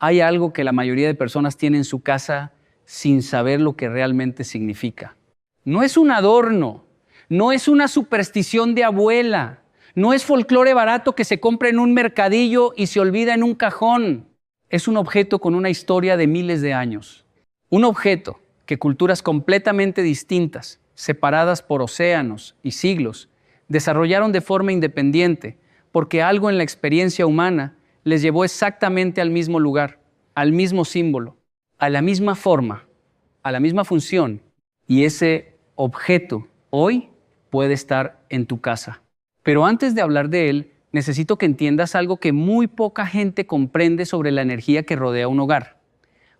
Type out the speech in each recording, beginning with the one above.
hay algo que la mayoría de personas tiene en su casa sin saber lo que realmente significa. No es un adorno, no es una superstición de abuela, no es folclore barato que se compra en un mercadillo y se olvida en un cajón. Es un objeto con una historia de miles de años. Un objeto que culturas completamente distintas, separadas por océanos y siglos, desarrollaron de forma independiente, porque algo en la experiencia humana les llevó exactamente al mismo lugar, al mismo símbolo, a la misma forma, a la misma función. Y ese objeto hoy puede estar en tu casa. Pero antes de hablar de él, necesito que entiendas algo que muy poca gente comprende sobre la energía que rodea un hogar.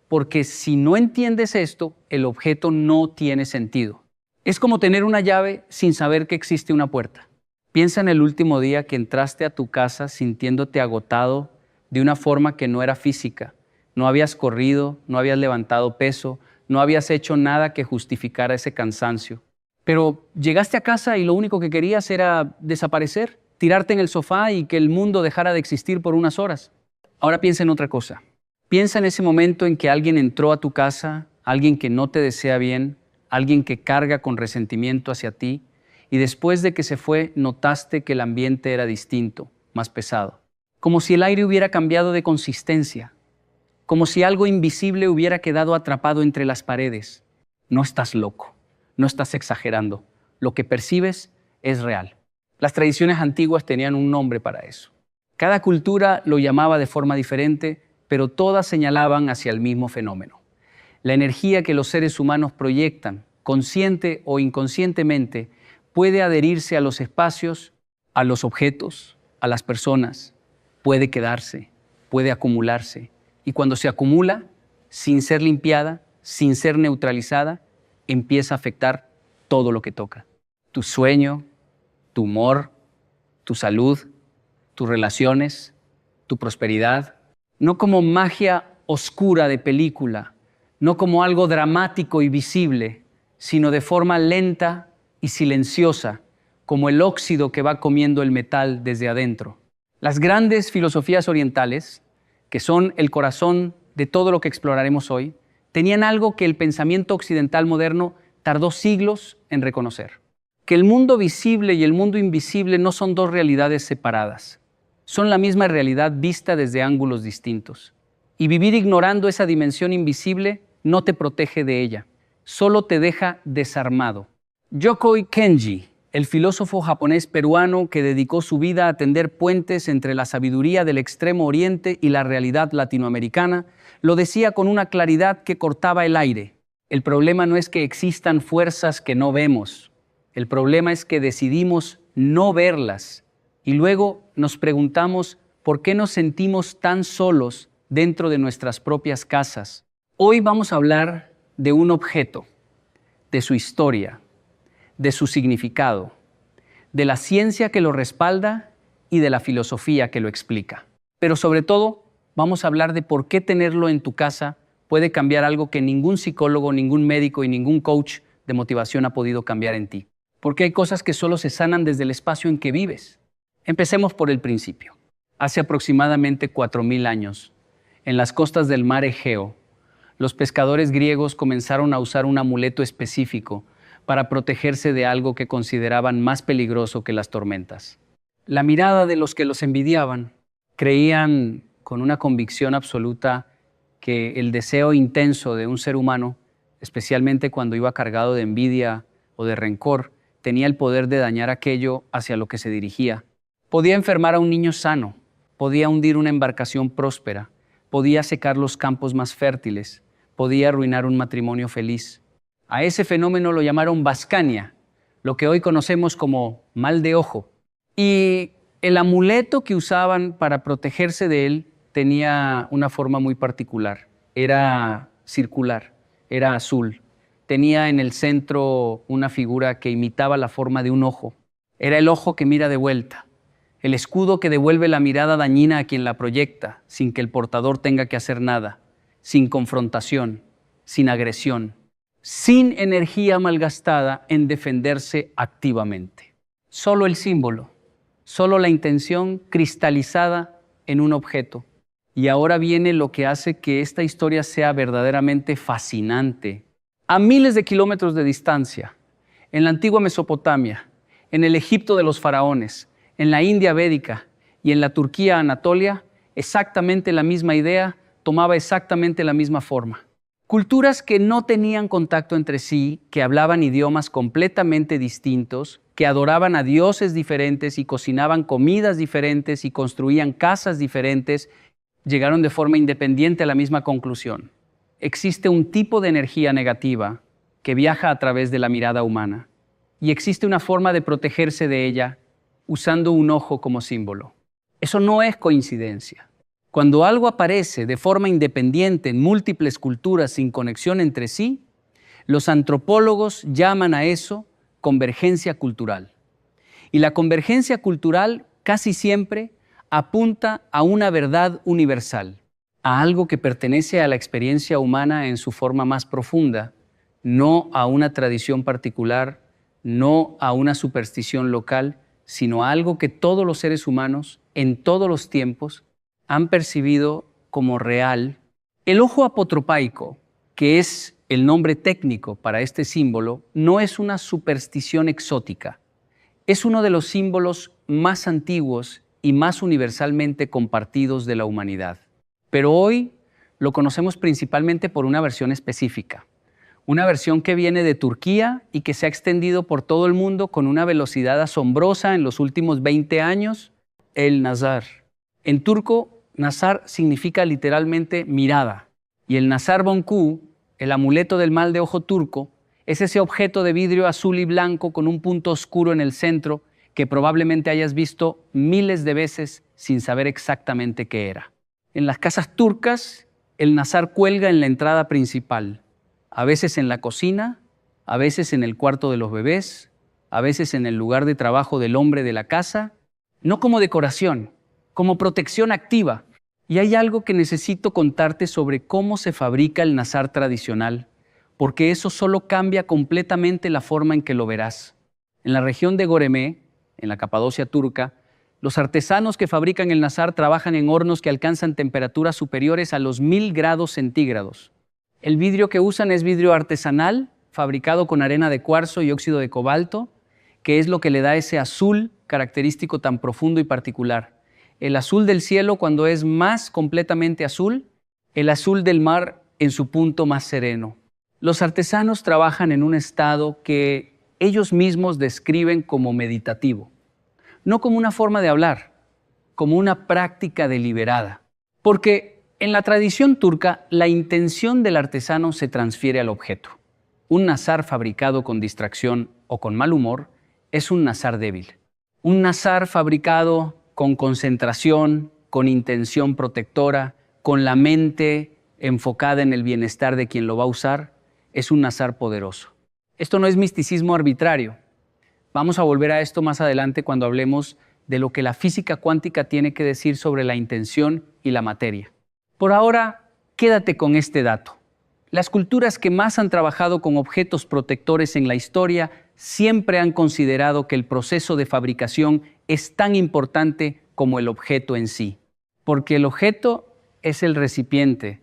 Porque si no entiendes esto, el objeto no tiene sentido. Es como tener una llave sin saber que existe una puerta. Piensa en el último día que entraste a tu casa sintiéndote agotado de una forma que no era física. No habías corrido, no habías levantado peso, no habías hecho nada que justificara ese cansancio. Pero llegaste a casa y lo único que querías era desaparecer, tirarte en el sofá y que el mundo dejara de existir por unas horas. Ahora piensa en otra cosa. Piensa en ese momento en que alguien entró a tu casa, alguien que no te desea bien, alguien que carga con resentimiento hacia ti, y después de que se fue notaste que el ambiente era distinto, más pesado. Como si el aire hubiera cambiado de consistencia, como si algo invisible hubiera quedado atrapado entre las paredes. No estás loco, no estás exagerando. Lo que percibes es real. Las tradiciones antiguas tenían un nombre para eso. Cada cultura lo llamaba de forma diferente, pero todas señalaban hacia el mismo fenómeno. La energía que los seres humanos proyectan, consciente o inconscientemente, puede adherirse a los espacios, a los objetos, a las personas, puede quedarse, puede acumularse. Y cuando se acumula, sin ser limpiada, sin ser neutralizada, empieza a afectar todo lo que toca. Tu sueño, tu humor, tu salud, tus relaciones, tu prosperidad. No como magia oscura de película, no como algo dramático y visible, sino de forma lenta y silenciosa, como el óxido que va comiendo el metal desde adentro. Las grandes filosofías orientales, que son el corazón de todo lo que exploraremos hoy, tenían algo que el pensamiento occidental moderno tardó siglos en reconocer. Que el mundo visible y el mundo invisible no son dos realidades separadas. Son la misma realidad vista desde ángulos distintos. Y vivir ignorando esa dimensión invisible no te protege de ella, solo te deja desarmado. Yokoi Kenji, el filósofo japonés peruano que dedicó su vida a tender puentes entre la sabiduría del Extremo Oriente y la realidad latinoamericana, lo decía con una claridad que cortaba el aire. El problema no es que existan fuerzas que no vemos. El problema es que decidimos no verlas y luego nos preguntamos por qué nos sentimos tan solos dentro de nuestras propias casas. Hoy vamos a hablar de un objeto, de su historia, de su significado, de la ciencia que lo respalda y de la filosofía que lo explica. Pero sobre todo, vamos a hablar de por qué tenerlo en tu casa puede cambiar algo que ningún psicólogo, ningún médico y ningún coach de motivación ha podido cambiar en ti. Porque hay cosas que solo se sanan desde el espacio en que vives. Empecemos por el principio. Hace aproximadamente 4000 años, en las costas del mar Egeo, los pescadores griegos comenzaron a usar un amuleto específico para protegerse de algo que consideraban más peligroso que las tormentas. La mirada de los que los envidiaban creían con una convicción absoluta que el deseo intenso de un ser humano, especialmente cuando iba cargado de envidia o de rencor, tenía el poder de dañar aquello hacia lo que se dirigía. Podía enfermar a un niño sano, podía hundir una embarcación próspera, podía secar los campos más fértiles, podía arruinar un matrimonio feliz. A ese fenómeno lo llamaron Bascania, lo que hoy conocemos como mal de ojo. Y el amuleto que usaban para protegerse de él tenía una forma muy particular. Era circular, era azul. Tenía en el centro una figura que imitaba la forma de un ojo. Era el ojo que mira de vuelta. El escudo que devuelve la mirada dañina a quien la proyecta, sin que el portador tenga que hacer nada, sin confrontación, sin agresión, sin energía malgastada en defenderse activamente. Solo el símbolo, solo la intención cristalizada en un objeto. Y ahora viene lo que hace que esta historia sea verdaderamente fascinante. A miles de kilómetros de distancia, en la antigua Mesopotamia, en el Egipto de los faraones, en la India védica y en la Turquía Anatolia, exactamente la misma idea tomaba exactamente la misma forma. Culturas que no tenían contacto entre sí, que hablaban idiomas completamente distintos, que adoraban a dioses diferentes y cocinaban comidas diferentes y construían casas diferentes, llegaron de forma independiente a la misma conclusión. Existe un tipo de energía negativa que viaja a través de la mirada humana y existe una forma de protegerse de ella usando un ojo como símbolo. Eso no es coincidencia. Cuando algo aparece de forma independiente en múltiples culturas sin conexión entre sí, los antropólogos llaman a eso convergencia cultural. Y la convergencia cultural casi siempre apunta a una verdad universal, a algo que pertenece a la experiencia humana en su forma más profunda, no a una tradición particular, no a una superstición local, sino a algo que todos los seres humanos, en todos los tiempos, han percibido como real. El ojo apotropaico, que es el nombre técnico para este símbolo, no es una superstición exótica. Es uno de los símbolos más antiguos y más universalmente compartidos de la humanidad. Pero hoy lo conocemos principalmente por una versión específica. Una versión que viene de Turquía y que se ha extendido por todo el mundo con una velocidad asombrosa en los últimos 20 años, el nazar. En turco, nazar significa literalmente mirada. Y el nazar bonkú, el amuleto del mal de ojo turco, es ese objeto de vidrio azul y blanco con un punto oscuro en el centro que probablemente hayas visto miles de veces sin saber exactamente qué era. En las casas turcas, el nazar cuelga en la entrada principal, a veces en la cocina, a veces en el cuarto de los bebés, a veces en el lugar de trabajo del hombre de la casa, no como decoración, como protección activa. Y hay algo que necesito contarte sobre cómo se fabrica el nazar tradicional, porque eso solo cambia completamente la forma en que lo verás. En la región de Göreme, en la Capadocia turca, los artesanos que fabrican el nazar trabajan en hornos que alcanzan temperaturas superiores a los 1000 grados centígrados. El vidrio que usan es vidrio artesanal, fabricado con arena de cuarzo y óxido de cobalto, que es lo que le da ese azul característico tan profundo y particular. El azul del cielo cuando es más completamente azul, el azul del mar en su punto más sereno. Los artesanos trabajan en un estado que ellos mismos describen como meditativo, no como una forma de hablar, como una práctica deliberada. Porque en la tradición turca, la intención del artesano se transfiere al objeto. Un nazar fabricado con distracción o con mal humor es un nazar débil. Un nazar fabricado con concentración, con intención protectora, con la mente enfocada en el bienestar de quien lo va a usar, es un nazar poderoso. Esto no es misticismo arbitrario. Vamos a volver a esto más adelante cuando hablemos de lo que la física cuántica tiene que decir sobre la intención y la materia. Por ahora, quédate con este dato. Las culturas que más han trabajado con objetos protectores en la historia siempre han considerado que el proceso de fabricación es tan importante como el objeto en sí, porque el objeto es el recipiente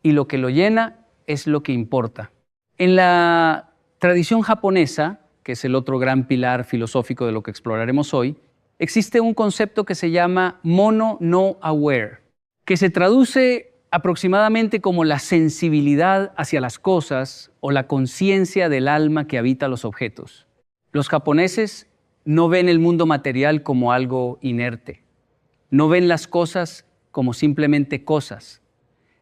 y lo que lo llena es lo que importa. En la tradición japonesa, que es el otro gran pilar filosófico de lo que exploraremos hoy, existe un concepto que se llama mono no aware, que se traduce aproximadamente como la sensibilidad hacia las cosas o la conciencia del alma que habita los objetos. Los japoneses no ven el mundo material como algo inerte, no ven las cosas como simplemente cosas.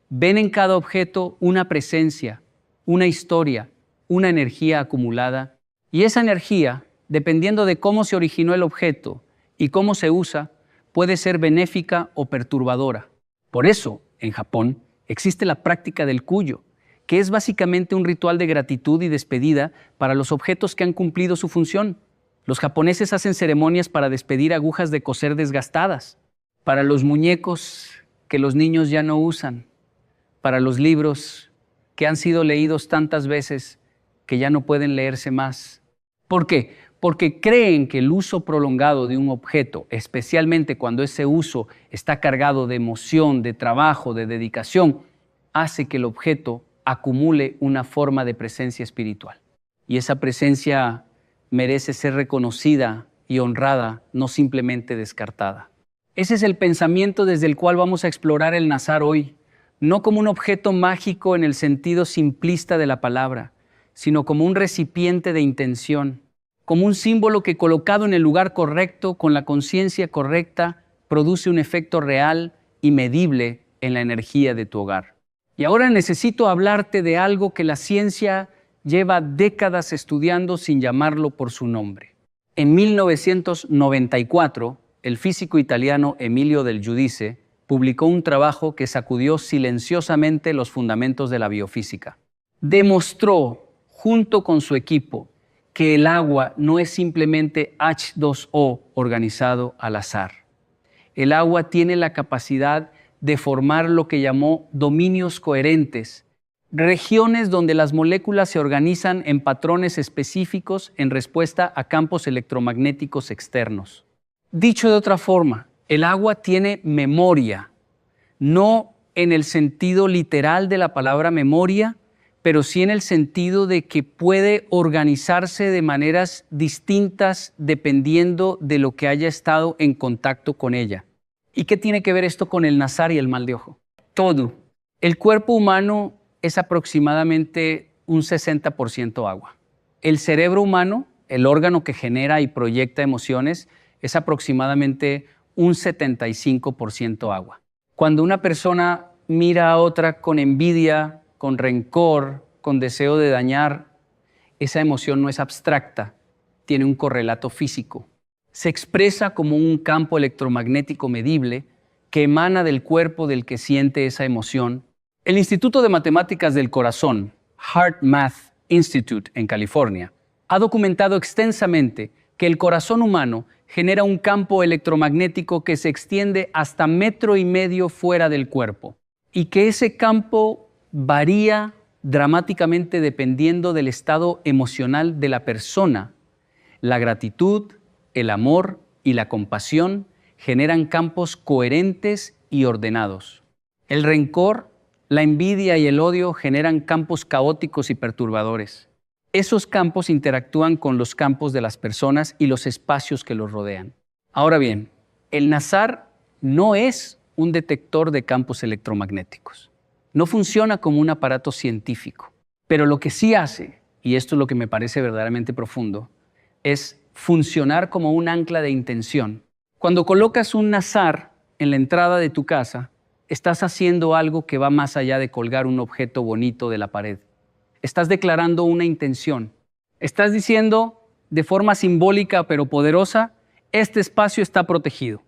Ven en cada objeto una presencia, una historia, una energía acumulada, y esa energía, dependiendo de cómo se originó el objeto y cómo se usa, puede ser benéfica o perturbadora. Por eso, en Japón, existe la práctica del cuyo, que es básicamente un ritual de gratitud y despedida para los objetos que han cumplido su función. Los japoneses hacen ceremonias para despedir agujas de coser desgastadas, para los muñecos que los niños ya no usan, para los libros que han sido leídos tantas veces que ya no pueden leerse más. ¿Por qué? porque creen que el uso prolongado de un objeto, especialmente cuando ese uso está cargado de emoción, de trabajo, de dedicación, hace que el objeto acumule una forma de presencia espiritual. Y esa presencia merece ser reconocida y honrada, no simplemente descartada. Ese es el pensamiento desde el cual vamos a explorar el Nazar hoy, no como un objeto mágico en el sentido simplista de la palabra, sino como un recipiente de intención, como un símbolo que colocado en el lugar correcto, con la conciencia correcta, produce un efecto real y medible en la energía de tu hogar. Y ahora necesito hablarte de algo que la ciencia lleva décadas estudiando sin llamarlo por su nombre. En 1994, el físico italiano Emilio Del Giudice publicó un trabajo que sacudió silenciosamente los fundamentos de la biofísica. Demostró, junto con su equipo, que el agua no es simplemente H2O organizado al azar. El agua tiene la capacidad de formar lo que llamó dominios coherentes, regiones donde las moléculas se organizan en patrones específicos en respuesta a campos electromagnéticos externos. Dicho de otra forma, el agua tiene memoria, no en el sentido literal de la palabra memoria, pero sí en el sentido de que puede organizarse de maneras distintas dependiendo de lo que haya estado en contacto con ella. ¿Y qué tiene que ver esto con el Nazar y el mal de ojo? Todo. El cuerpo humano es aproximadamente un 60% agua. El cerebro humano, el órgano que genera y proyecta emociones, es aproximadamente un 75% agua. Cuando una persona mira a otra con envidia, con rencor, con deseo de dañar, esa emoción no es abstracta, tiene un correlato físico. Se expresa como un campo electromagnético medible que emana del cuerpo del que siente esa emoción. El Instituto de Matemáticas del Corazón, Heart Math Institute en California, ha documentado extensamente que el corazón humano genera un campo electromagnético que se extiende hasta 1,5 metros fuera del cuerpo y que ese campo varía dramáticamente dependiendo del estado emocional de la persona. La gratitud, el amor y la compasión generan campos coherentes y ordenados. El rencor, la envidia y el odio generan campos caóticos y perturbadores. Esos campos interactúan con los campos de las personas y los espacios que los rodean. Ahora bien, el Nazar no es un detector de campos electromagnéticos. No funciona como un aparato científico. Pero lo que sí hace, y esto es lo que me parece verdaderamente profundo, es funcionar como un ancla de intención. Cuando colocas un Nazar en la entrada de tu casa, estás haciendo algo que va más allá de colgar un objeto bonito de la pared. Estás declarando una intención. Estás diciendo de forma simbólica pero poderosa, este espacio está protegido.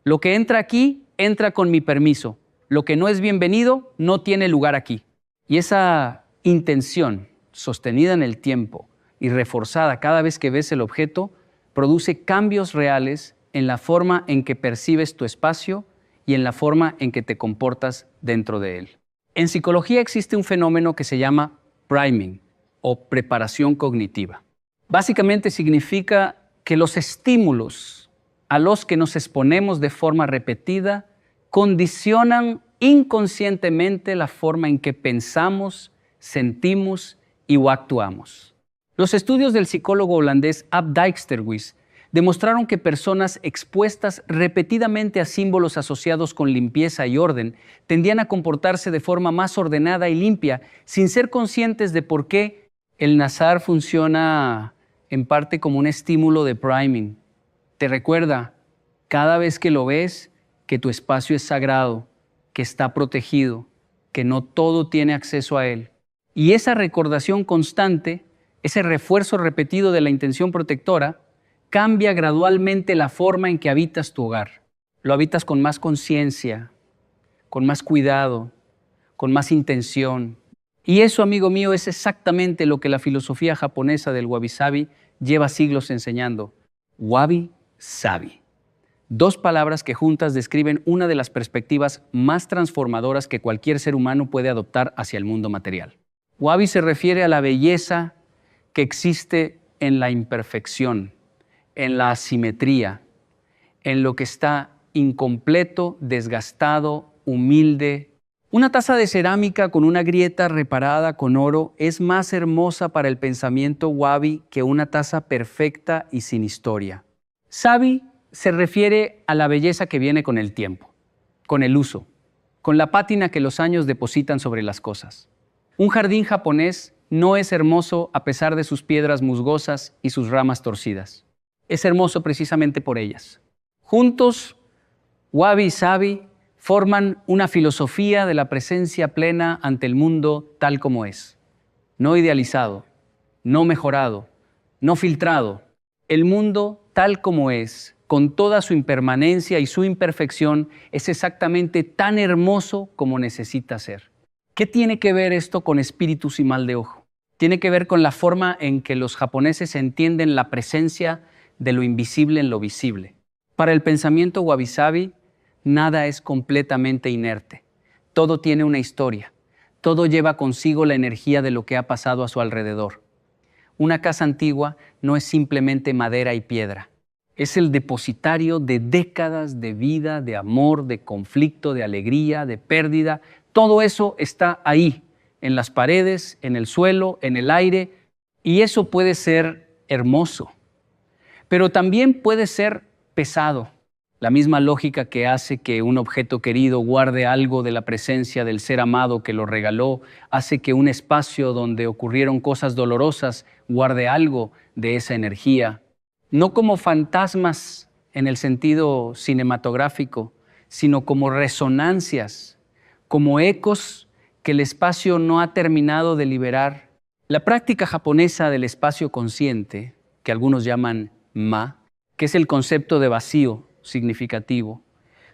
Lo que entra aquí, entra con mi permiso. Lo que no es bienvenido, no tiene lugar aquí. Y esa intención, sostenida en el tiempo y reforzada cada vez que ves el objeto, produce cambios reales en la forma en que percibes tu espacio y en la forma en que te comportas dentro de él. En psicología existe un fenómeno que se llama priming o preparación cognitiva. Básicamente significa que los estímulos a los que nos exponemos de forma repetida condicionan inconscientemente la forma en que pensamos, sentimos y actuamos. Los estudios del psicólogo holandés Ab Dijksterhuis demostraron que personas expuestas repetidamente a símbolos asociados con limpieza y orden tendían a comportarse de forma más ordenada y limpia sin ser conscientes de por qué el Nazar funciona en parte como un estímulo de priming. Te recuerda cada vez que lo ves que tu espacio es sagrado, que está protegido, que no todo tiene acceso a él. Y esa recordación constante, ese refuerzo repetido de la intención protectora, cambia gradualmente la forma en que habitas tu hogar. Lo habitas con más conciencia, con más cuidado, con más intención. Y eso, amigo mío, es exactamente lo que la filosofía japonesa del wabi-sabi lleva siglos enseñando. Wabi-sabi. 2 palabras que juntas describen una de las perspectivas más transformadoras que cualquier ser humano puede adoptar hacia el mundo material. Wabi se refiere a la belleza que existe en la imperfección, en la asimetría, en lo que está incompleto, desgastado, humilde. Una taza de cerámica con una grieta reparada con oro es más hermosa para el pensamiento wahhabí que una taza perfecta y sin historia. Sabi se refiere a la belleza que viene con el tiempo, con el uso, con la pátina que los años depositan sobre las cosas. Un jardín japonés no es hermoso a pesar de sus piedras musgosas y sus ramas torcidas. Es hermoso precisamente por ellas. Juntos, wahhabí y sabi forman una filosofía de la presencia plena ante el mundo tal como es. No idealizado, no mejorado, no filtrado. El mundo tal como es, con toda su impermanencia y su imperfección, es exactamente tan hermoso como necesita ser. ¿Qué tiene que ver esto con espíritus y mal de ojo? Tiene que ver con la forma en que los japoneses entienden la presencia de lo invisible en lo visible. Para el pensamiento wabi-sabi, nada es completamente inerte. Todo tiene una historia. Todo lleva consigo la energía de lo que ha pasado a su alrededor. Una casa antigua no es simplemente madera y piedra. Es el depositario de décadas de vida, de amor, de conflicto, de alegría, de pérdida. Todo eso está ahí, en las paredes, en el suelo, en el aire, y eso puede ser hermoso, pero también puede ser pesado. La misma lógica que hace que un objeto querido guarde algo de la presencia del ser amado que lo regaló, hace que un espacio donde ocurrieron cosas dolorosas guarde algo de esa energía. No como fantasmas en el sentido cinematográfico, sino como resonancias, como ecos que el espacio no ha terminado de liberar. La práctica japonesa del espacio consciente, que algunos llaman ma, que es el concepto de vacío significativo,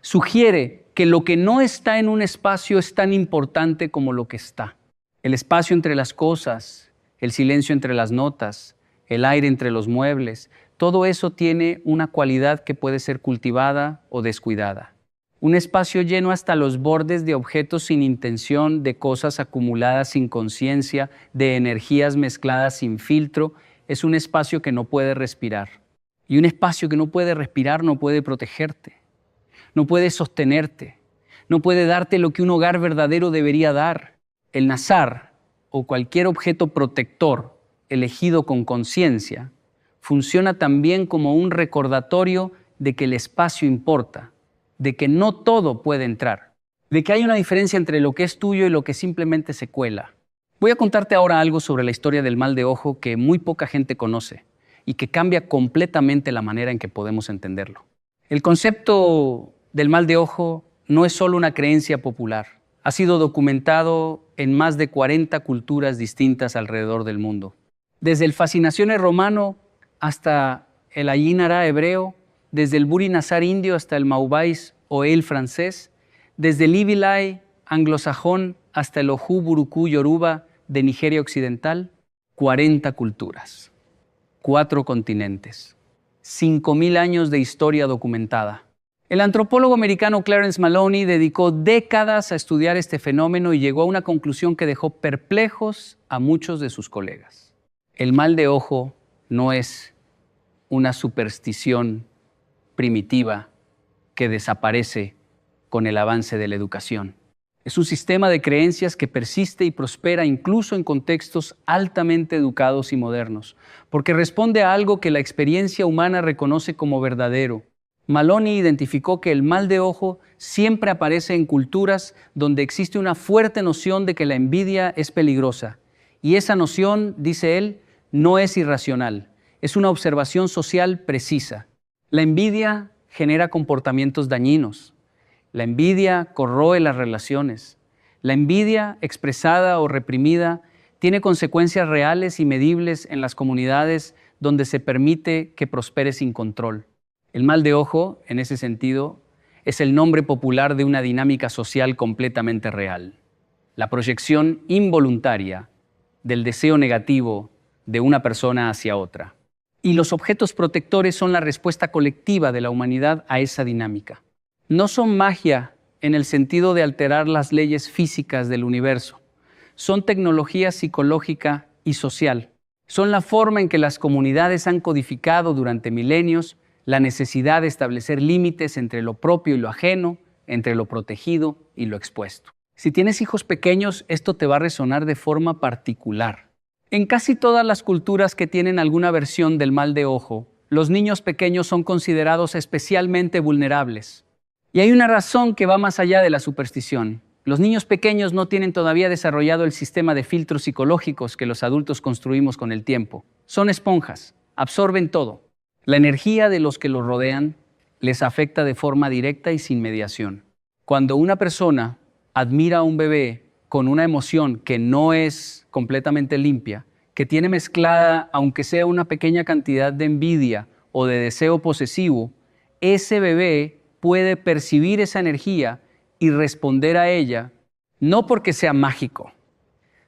sugiere que lo que no está en un espacio es tan importante como lo que está. El espacio entre las cosas, el silencio entre las notas, el aire entre los muebles, todo eso tiene una cualidad que puede ser cultivada o descuidada. Un espacio lleno hasta los bordes de objetos sin intención, de cosas acumuladas sin conciencia, de energías mezcladas sin filtro, es un espacio que no puede respirar. Y un espacio que no puede respirar no puede protegerte, no puede sostenerte, no puede darte lo que un hogar verdadero debería dar. El nazar o cualquier objeto protector elegido con conciencia funciona también como un recordatorio de que el espacio importa, de que no todo puede entrar, de que hay una diferencia entre lo que es tuyo y lo que simplemente se cuela. Voy a contarte ahora algo sobre la historia del mal de ojo que muy poca gente conoce y que cambia completamente la manera en que podemos entenderlo. El concepto del mal de ojo no es solo una creencia popular. Ha sido documentado en más de 40 culturas distintas alrededor del mundo. Desde el fascinaciones romano hasta el ayin hara hebreo, desde el buri nazar indio hasta el maubais o el francés, desde el ibilay anglosajón hasta el oju burukú yoruba de Nigeria occidental, 40 culturas, 4 continentes, 5,000 años de historia documentada. El antropólogo americano Clarence Maloney dedicó décadas a estudiar este fenómeno y llegó a una conclusión que dejó perplejos a muchos de sus colegas. El mal de ojo no es una superstición primitiva que desaparece con el avance de la educación. Es un sistema de creencias que persiste y prospera incluso en contextos altamente educados y modernos, porque responde a algo que la experiencia humana reconoce como verdadero. Maloney identificó que el mal de ojo siempre aparece en culturas donde existe una fuerte noción de que la envidia es peligrosa. Y esa noción, dice él, no es irracional, es una observación social precisa. La envidia genera comportamientos dañinos. La envidia corroe las relaciones. La envidia, expresada o reprimida, tiene consecuencias reales y medibles en las comunidades donde se permite que prospere sin control. El mal de ojo, en ese sentido, es el nombre popular de una dinámica social completamente real. La proyección involuntaria del deseo negativo de una persona hacia otra. Y los objetos protectores son la respuesta colectiva de la humanidad a esa dinámica. No son magia en el sentido de alterar las leyes físicas del universo. Son tecnología psicológica y social. Son la forma en que las comunidades han codificado durante milenios la necesidad de establecer límites entre lo propio y lo ajeno, entre lo protegido y lo expuesto. Si tienes hijos pequeños, esto te va a resonar de forma particular. En casi todas las culturas que tienen alguna versión del mal de ojo, los niños pequeños son considerados especialmente vulnerables. Y hay una razón que va más allá de la superstición. Los niños pequeños no tienen todavía desarrollado el sistema de filtros psicológicos que los adultos construimos con el tiempo. Son esponjas, absorben todo. La energía de los que los rodean les afecta de forma directa y sin mediación. Cuando una persona admira a un bebé con una emoción que no es completamente limpia, que tiene mezclada, aunque sea una pequeña cantidad de envidia o de deseo posesivo, ese bebé puede percibir esa energía y responder a ella, no porque sea mágico,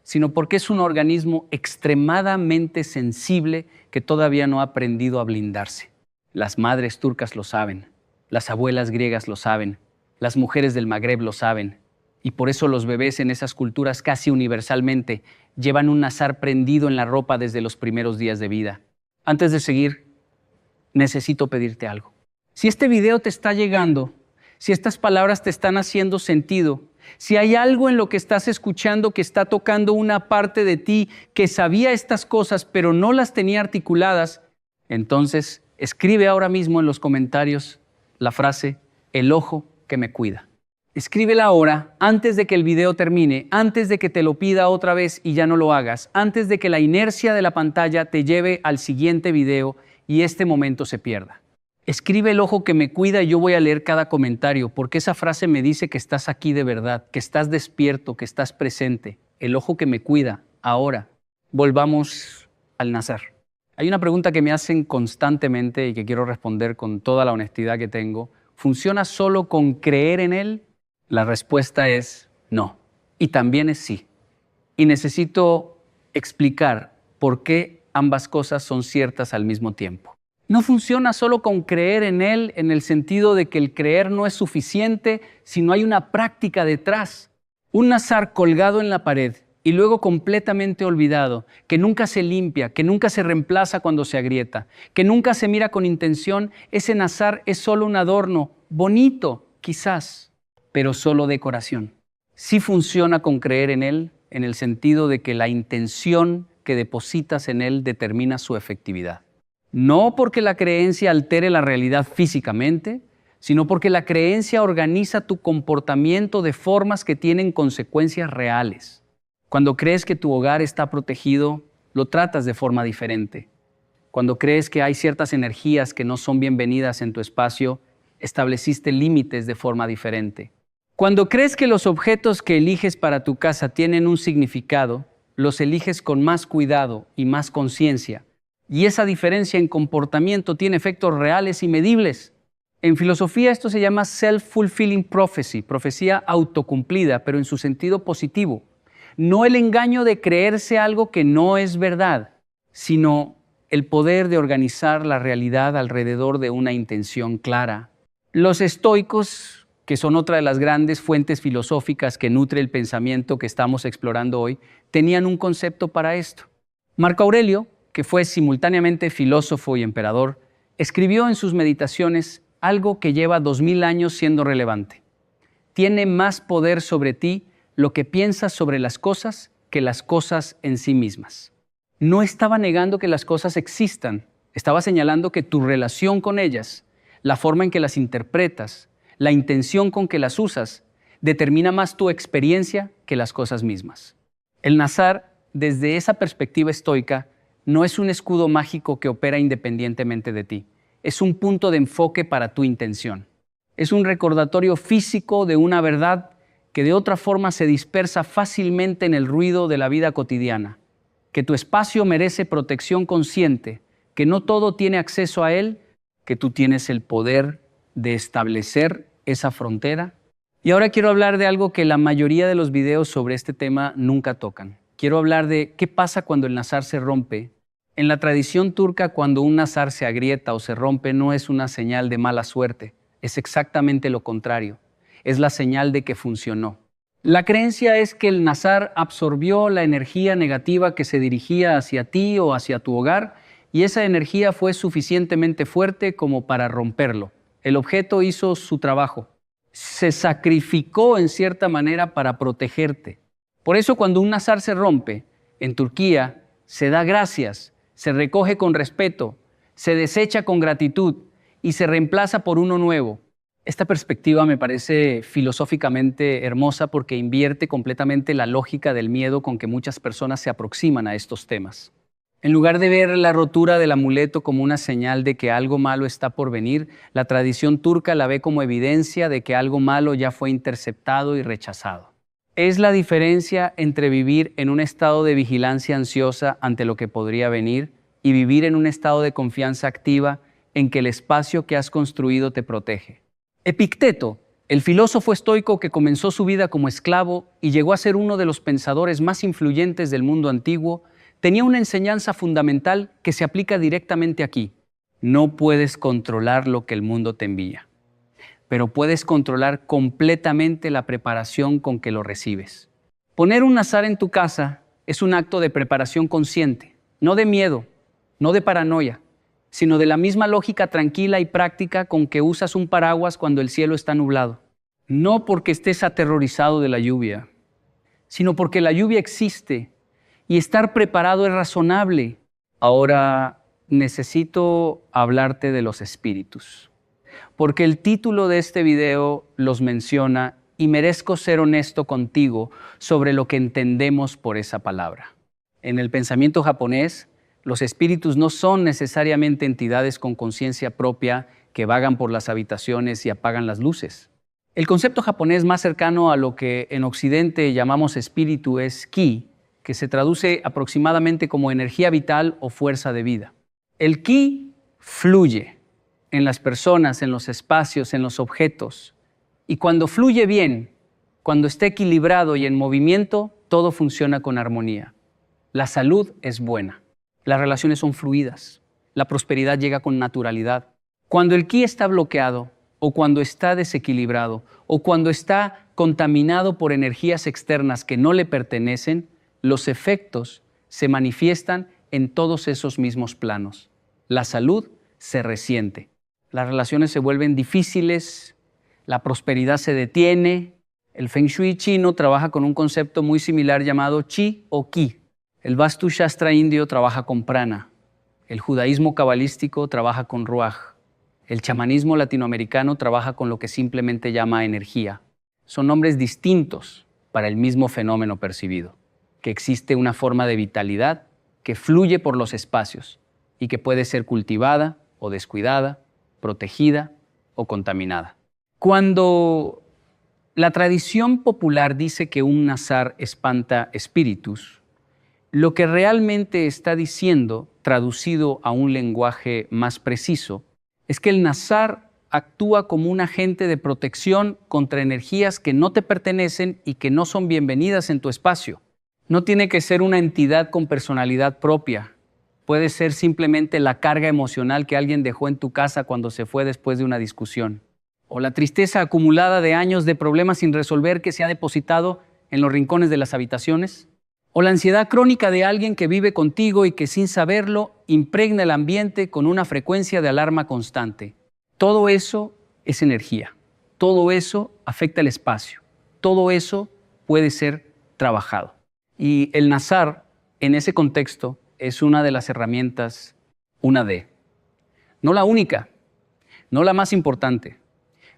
sino porque es un organismo extremadamente sensible que todavía no ha aprendido a blindarse. Las madres turcas lo saben, las abuelas griegas lo saben, las mujeres del Magreb lo saben, y por eso los bebés en esas culturas casi universalmente llevan un nazar prendido en la ropa desde los primeros días de vida. Antes de seguir, necesito pedirte algo. Si este video te está llegando, si estas palabras te están haciendo sentido, si hay algo en lo que estás escuchando que está tocando una parte de ti que sabía estas cosas pero no las tenía articuladas, entonces escribe ahora mismo en los comentarios la frase, el ojo que me cuida. Escríbela ahora, antes de que el video termine, antes de que te lo pida otra vez y ya no lo hagas, antes de que la inercia de la pantalla te lleve al siguiente video y este momento se pierda. Escribe el ojo que me cuida y yo voy a leer cada comentario, porque esa frase me dice que estás aquí de verdad, que estás despierto, que estás presente. El ojo que me cuida. Ahora, volvamos al nazar. Hay una pregunta que me hacen constantemente y que quiero responder con toda la honestidad que tengo. ¿Funciona solo con creer en él? La respuesta es no. Y también es sí. Y necesito explicar por qué ambas cosas son ciertas al mismo tiempo. No funciona solo con creer en él en el sentido de que el creer no es suficiente si no hay una práctica detrás. Un nazar colgado en la pared y luego completamente olvidado, que nunca se limpia, que nunca se reemplaza cuando se agrieta, que nunca se mira con intención, ese nazar es solo un adorno, bonito quizás, pero solo decoración. Sí funciona con creer en él en el sentido de que la intención que depositas en él determina su efectividad. No porque la creencia altere la realidad físicamente, sino porque la creencia organiza tu comportamiento de formas que tienen consecuencias reales. Cuando crees que tu hogar está protegido, lo tratas de forma diferente. Cuando crees que hay ciertas energías que no son bienvenidas en tu espacio, estableciste límites de forma diferente. Cuando crees que los objetos que eliges para tu casa tienen un significado, los eliges con más cuidado y más conciencia. Y esa diferencia en comportamiento tiene efectos reales y medibles. En filosofía esto se llama self-fulfilling prophecy, profecía autocumplida, pero en su sentido positivo. No el engaño de creerse algo que no es verdad, sino el poder de organizar la realidad alrededor de una intención clara. Los estoicos, que son otra de las grandes fuentes filosóficas que nutre el pensamiento que estamos explorando hoy, tenían un concepto para esto. Marco Aurelio, que fue simultáneamente filósofo y emperador, escribió en sus meditaciones algo que lleva 2000 años siendo relevante. Tiene más poder sobre ti lo que piensas sobre las cosas que las cosas en sí mismas. No estaba negando que las cosas existan, estaba señalando que tu relación con ellas, la forma en que las interpretas, la intención con que las usas, determina más tu experiencia que las cosas mismas. El nazar, desde esa perspectiva estoica, no es un escudo mágico que opera independientemente de ti. Es un punto de enfoque para tu intención. Es un recordatorio físico de una verdad que de otra forma se dispersa fácilmente en el ruido de la vida cotidiana. Que tu espacio merece protección consciente, que no todo tiene acceso a él, que tú tienes el poder de establecer esa frontera. Y ahora quiero hablar de algo que la mayoría de los videos sobre este tema nunca tocan. Quiero hablar de qué pasa cuando el nazar se rompe. En la tradición turca, cuando un nazar se agrieta o se rompe, no es una señal de mala suerte. Es exactamente lo contrario. Es la señal de que funcionó. La creencia es que el nazar absorbió la energía negativa que se dirigía hacia ti o hacia tu hogar y esa energía fue suficientemente fuerte como para romperlo. El objeto hizo su trabajo. Se sacrificó en cierta manera para protegerte. Por eso cuando un nazar se rompe, en Turquía se da gracias, se recoge con respeto, se desecha con gratitud y se reemplaza por uno nuevo. Esta perspectiva me parece filosóficamente hermosa porque invierte completamente la lógica del miedo con que muchas personas se aproximan a estos temas. En lugar de ver la rotura del amuleto como una señal de que algo malo está por venir, la tradición turca la ve como evidencia de que algo malo ya fue interceptado y rechazado. Es la diferencia entre vivir en un estado de vigilancia ansiosa ante lo que podría venir y vivir en un estado de confianza activa en que el espacio que has construido te protege. Epicteto, el filósofo estoico que comenzó su vida como esclavo y llegó a ser uno de los pensadores más influyentes del mundo antiguo, tenía una enseñanza fundamental que se aplica directamente aquí. No puedes controlar lo que el mundo te envía, pero puedes controlar completamente la preparación con que lo recibes. Poner un nazar en tu casa es un acto de preparación consciente, no de miedo, no de paranoia, sino de la misma lógica tranquila y práctica con que usas un paraguas cuando el cielo está nublado. No porque estés aterrorizado de la lluvia, sino porque la lluvia existe y estar preparado es razonable. Ahora necesito hablarte de los espíritus, porque el título de este video los menciona y merezco ser honesto contigo sobre lo que entendemos por esa palabra. En el pensamiento japonés, los espíritus no son necesariamente entidades con conciencia propia que vagan por las habitaciones y apagan las luces. El concepto japonés más cercano a lo que en Occidente llamamos espíritu es ki, que se traduce aproximadamente como energía vital o fuerza de vida. El ki fluye en las personas, en los espacios, en los objetos. Y cuando fluye bien, cuando está equilibrado y en movimiento, todo funciona con armonía. La salud es buena. Las relaciones son fluidas. La prosperidad llega con naturalidad. Cuando el ki está bloqueado, o cuando está desequilibrado, o cuando está contaminado por energías externas que no le pertenecen, los efectos se manifiestan en todos esos mismos planos. La salud se resiente. Las relaciones se vuelven difíciles, la prosperidad se detiene. El Feng Shui chino trabaja con un concepto muy similar llamado Chi o Ki. El Vastu Shastra indio trabaja con prana. El judaísmo cabalístico trabaja con ruaj. El chamanismo latinoamericano trabaja con lo que simplemente llama energía. Son nombres distintos para el mismo fenómeno percibido, que existe una forma de vitalidad que fluye por los espacios y que puede ser cultivada o descuidada, protegida o contaminada. Cuando la tradición popular dice que un nazar espanta espíritus, lo que realmente está diciendo, traducido a un lenguaje más preciso, es que el nazar actúa como un agente de protección contra energías que no te pertenecen y que no son bienvenidas en tu espacio. No tiene que ser una entidad con personalidad propia. Puede ser simplemente la carga emocional que alguien dejó en tu casa cuando se fue después de una discusión. O la tristeza acumulada de años de problemas sin resolver que se ha depositado en los rincones de las habitaciones. O la ansiedad crónica de alguien que vive contigo y que sin saberlo impregna el ambiente con una frecuencia de alarma constante. Todo eso es energía. Todo eso afecta el espacio. Todo eso puede ser trabajado. Y el nazar, en ese contexto, es una de las herramientas, una de. No la única, no la más importante,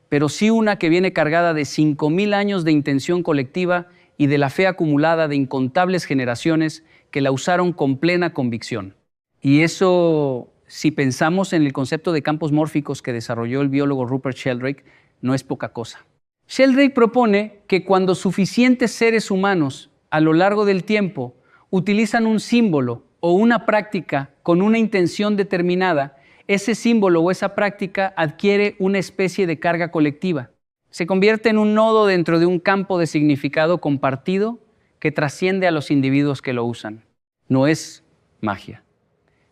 pero sí una que viene cargada de 5,000 años de intención colectiva y de la fe acumulada de incontables generaciones que la usaron con plena convicción. Y eso, si pensamos en el concepto de campos mórficos que desarrolló el biólogo Rupert Sheldrake, no es poca cosa. Sheldrake propone que cuando suficientes seres humanos a lo largo del tiempo utilizan un símbolo o una práctica con una intención determinada, ese símbolo o esa práctica adquiere una especie de carga colectiva. Se convierte en un nodo dentro de un campo de significado compartido que trasciende a los individuos que lo usan. No es magia,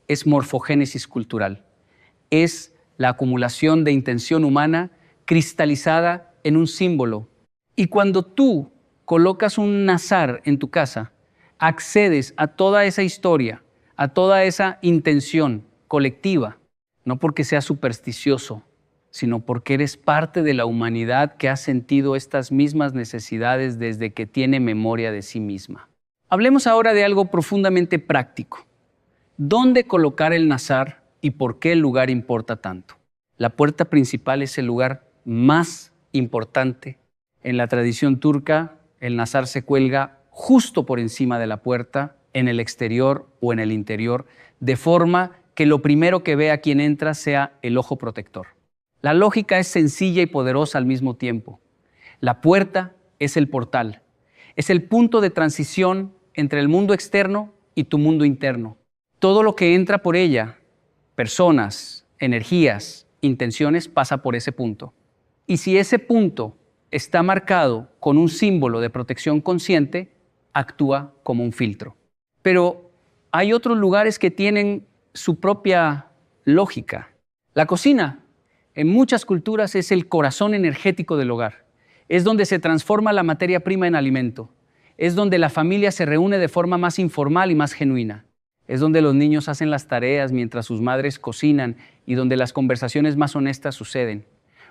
es morfogénesis cultural. Es la acumulación de intención humana cristalizada en un símbolo. Y cuando tú colocas un nazar en tu casa, accedes a toda esa historia, a toda esa intención colectiva, no porque seas supersticioso, sino porque eres parte de la humanidad que ha sentido estas mismas necesidades desde que tiene memoria de sí misma. Hablemos ahora de algo profundamente práctico. ¿Dónde colocar el nazar y por qué el lugar importa tanto? La puerta principal es el lugar más importante. En la tradición turca, el nazar se cuelga justo por encima de la puerta, en el exterior o en el interior, de forma que lo primero que vea quien entra sea el ojo protector. La lógica es sencilla y poderosa al mismo tiempo. La puerta es el portal, es el punto de transición entre el mundo externo y tu mundo interno. Todo lo que entra por ella, personas, energías, intenciones, pasa por ese punto. Y si ese punto está marcado con un símbolo de protección consciente, actúa como un filtro. Pero hay otros lugares que tienen su propia lógica. La cocina, en muchas culturas, es el corazón energético del hogar. Es donde se transforma la materia prima en alimento. Es donde la familia se reúne de forma más informal y más genuina. Es donde los niños hacen las tareas mientras sus madres cocinan y donde las conversaciones más honestas suceden.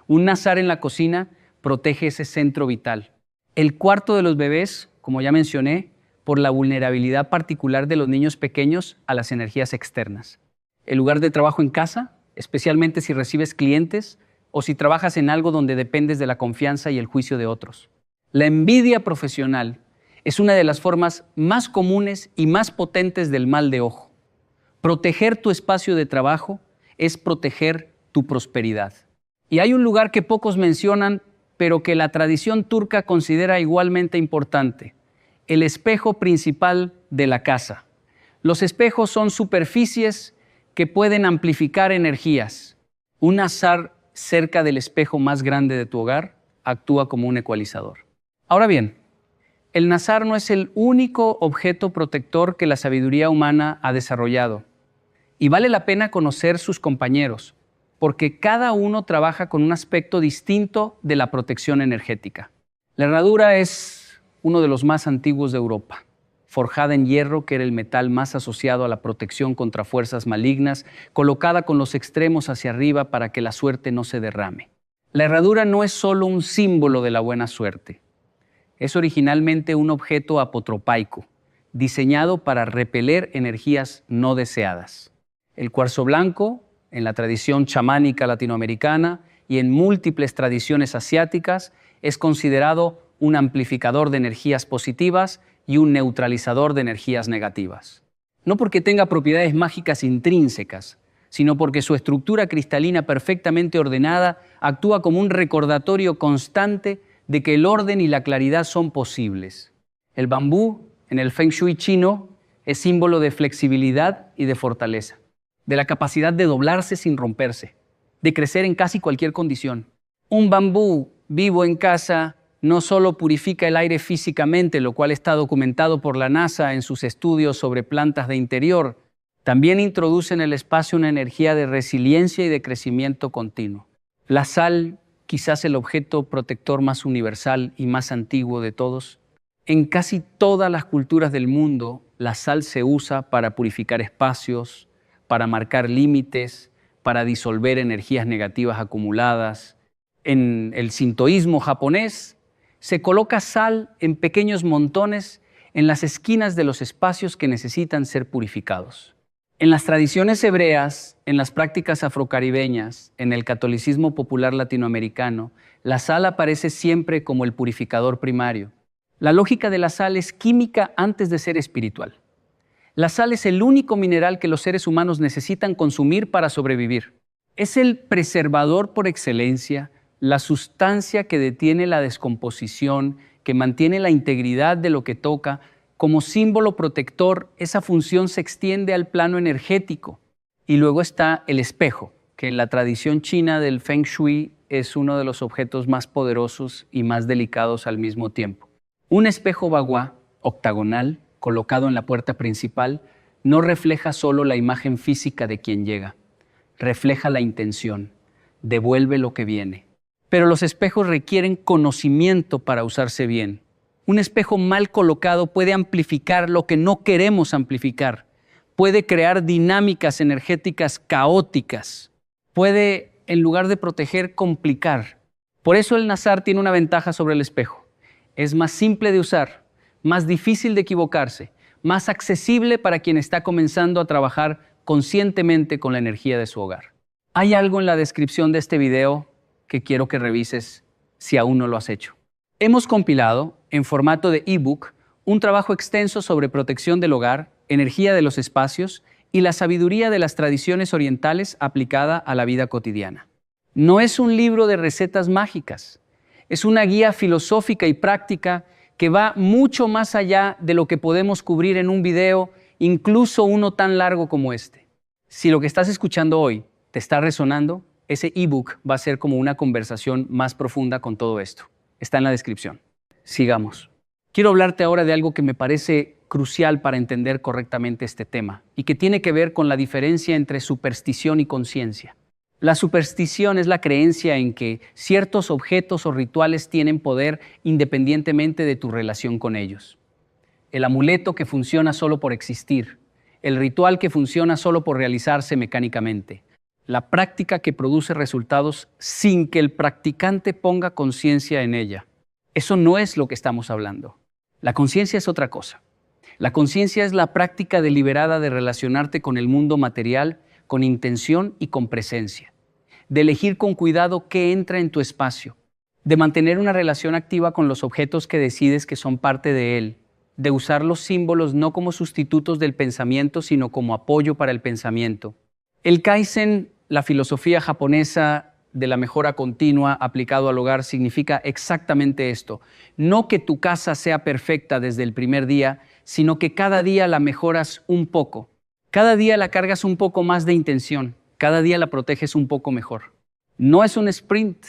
Un nazar en la cocina protege ese centro vital. El cuarto de los bebés, como ya mencioné, por la vulnerabilidad particular de los niños pequeños a las energías externas. El lugar de trabajo en casa, especialmente si recibes clientes o si trabajas en algo donde dependes de la confianza y el juicio de otros. La envidia profesional es una de las formas más comunes y más potentes del mal de ojo. Proteger tu espacio de trabajo es proteger tu prosperidad. Y hay un lugar que pocos mencionan, pero que la tradición turca considera igualmente importante: el espejo principal de la casa. Los espejos son superficies que pueden amplificar energías. Un nazar cerca del espejo más grande de tu hogar actúa como un ecualizador. Ahora bien, el nazar no es el único objeto protector que la sabiduría humana ha desarrollado. Y vale la pena conocer sus compañeros, porque cada uno trabaja con un aspecto distinto de la protección energética. La herradura es uno de los más antiguos de Europa, forjada en hierro, que era el metal más asociado a la protección contra fuerzas malignas, colocada con los extremos hacia arriba para que la suerte no se derrame. La herradura no es solo un símbolo de la buena suerte. Es originalmente un objeto apotropaico, diseñado para repeler energías no deseadas. El cuarzo blanco, en la tradición chamánica latinoamericana y en múltiples tradiciones asiáticas, es considerado un amplificador de energías positivas y un neutralizador de energías negativas. No porque tenga propiedades mágicas intrínsecas, sino porque su estructura cristalina perfectamente ordenada actúa como un recordatorio constante de que el orden y la claridad son posibles. El bambú, en el Feng Shui chino, es símbolo de flexibilidad y de fortaleza, de la capacidad de doblarse sin romperse, de crecer en casi cualquier condición. Un bambú vivo en casa no solo purifica el aire físicamente, lo cual está documentado por la NASA en sus estudios sobre plantas de interior, también introduce en el espacio una energía de resiliencia y de crecimiento continuo. La sal, quizás el objeto protector más universal y más antiguo de todos. En casi todas las culturas del mundo, la sal se usa para purificar espacios, para marcar límites, para disolver energías negativas acumuladas. En el sintoísmo japonés, se coloca sal en pequeños montones en las esquinas de los espacios que necesitan ser purificados. En las tradiciones hebreas, en las prácticas afrocaribeñas, en el catolicismo popular latinoamericano, la sal aparece siempre como el purificador primario. La lógica de la sal es química antes de ser espiritual. La sal es el único mineral que los seres humanos necesitan consumir para sobrevivir. Es el preservador por excelencia, la sustancia que detiene la descomposición, que mantiene la integridad de lo que toca. Como símbolo protector, esa función se extiende al plano energético. Y luego está el espejo, que en la tradición china del Feng Shui es uno de los objetos más poderosos y más delicados al mismo tiempo. Un espejo bagua, octagonal, colocado en la puerta principal, no refleja solo la imagen física de quien llega, refleja la intención, devuelve lo que viene. Pero los espejos requieren conocimiento para usarse bien. Un espejo mal colocado puede amplificar lo que no queremos amplificar. Puede crear dinámicas energéticas caóticas. Puede, en lugar de proteger, complicar. Por eso el Nazar tiene una ventaja sobre el espejo. Es más simple de usar, más difícil de equivocarse, más accesible para quien está comenzando a trabajar conscientemente con la energía de su hogar. Hay algo en la descripción de este video que quiero que revises si aún no lo has hecho. Hemos compilado, en formato de ebook, un trabajo extenso sobre protección del hogar, energía de los espacios y la sabiduría de las tradiciones orientales aplicada a la vida cotidiana. No es un libro de recetas mágicas, es una guía filosófica y práctica que va mucho más allá de lo que podemos cubrir en un video, incluso uno tan largo como este. Si lo que estás escuchando hoy te está resonando, ese ebook va a ser como una conversación más profunda con todo esto. Está en la descripción. Sigamos. Quiero hablarte ahora de algo que me parece crucial para entender correctamente este tema y que tiene que ver con la diferencia entre superstición y conciencia. La superstición es la creencia en que ciertos objetos o rituales tienen poder independientemente de tu relación con ellos. El amuleto que funciona solo por existir, el ritual que funciona solo por realizarse mecánicamente, la práctica que produce resultados sin que el practicante ponga conciencia en ella. Eso no es lo que estamos hablando. La conciencia es otra cosa. La conciencia es la práctica deliberada de relacionarte con el mundo material con intención y con presencia, de elegir con cuidado qué entra en tu espacio, de mantener una relación activa con los objetos que decides que son parte de él, de usar los símbolos no como sustitutos del pensamiento, sino como apoyo para el pensamiento. El Kaizen, la filosofía japonesa de la mejora continua aplicado al hogar, significa exactamente esto. No que tu casa sea perfecta desde el primer día, sino que cada día la mejoras un poco. Cada día la cargas un poco más de intención. Cada día la proteges un poco mejor. No es un sprint,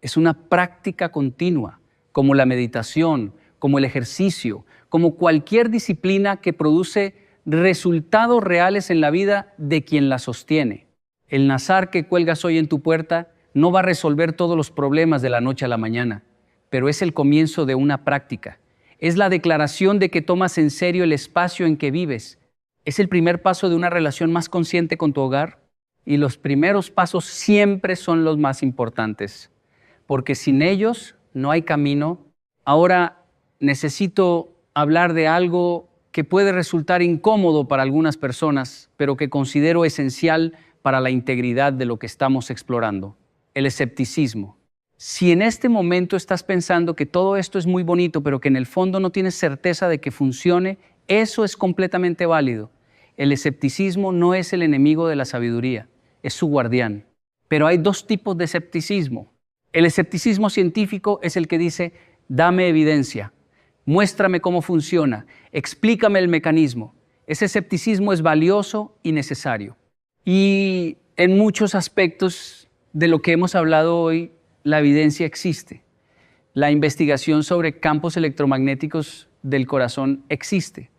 es una práctica continua, como la meditación, como el ejercicio, como cualquier disciplina que produce resultados reales en la vida de quien la sostiene. El Nazar que cuelgas hoy en tu puerta no va a resolver todos los problemas de la noche a la mañana, pero es el comienzo de una práctica. Es la declaración de que tomas en serio el espacio en que vives. Es el primer paso de una relación más consciente con tu hogar. Y los primeros pasos siempre son los más importantes, porque sin ellos no hay camino. Ahora necesito hablar de algo que puede resultar incómodo para algunas personas, pero que considero esencial para la integridad de lo que estamos explorando: el escepticismo. Si en este momento estás pensando que todo esto es muy bonito, pero que en el fondo no tienes certeza de que funcione, eso es completamente válido. El escepticismo no es el enemigo de la sabiduría, es su guardián. Pero hay dos tipos de escepticismo. El escepticismo científico es el que dice: dame evidencia, muéstrame cómo funciona, explícame el mecanismo. Ese escepticismo es valioso y necesario. Y en muchos aspectos de lo que hemos hablado hoy, la evidencia existe. La investigación sobre campos electromagnéticos del corazón existe.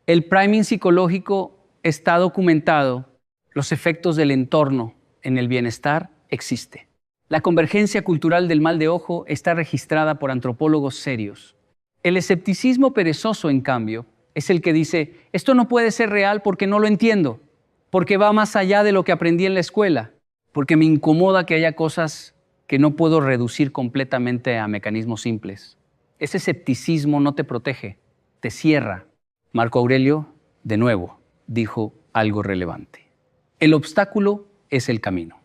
El priming psicológico está documentado. Los efectos del entorno en el bienestar existe. La convergencia cultural del mal de ojo está registrada por antropólogos serios. El escepticismo perezoso, en cambio, es el que dice: esto no puede ser real porque no lo entiendo, porque va más allá de lo que aprendí en la escuela, porque me incomoda que haya cosas que no puedo reducir completamente a mecanismos simples. Ese escepticismo no te protege, te cierra. Marco Aurelio, de nuevo, dijo algo relevante: el obstáculo es el camino.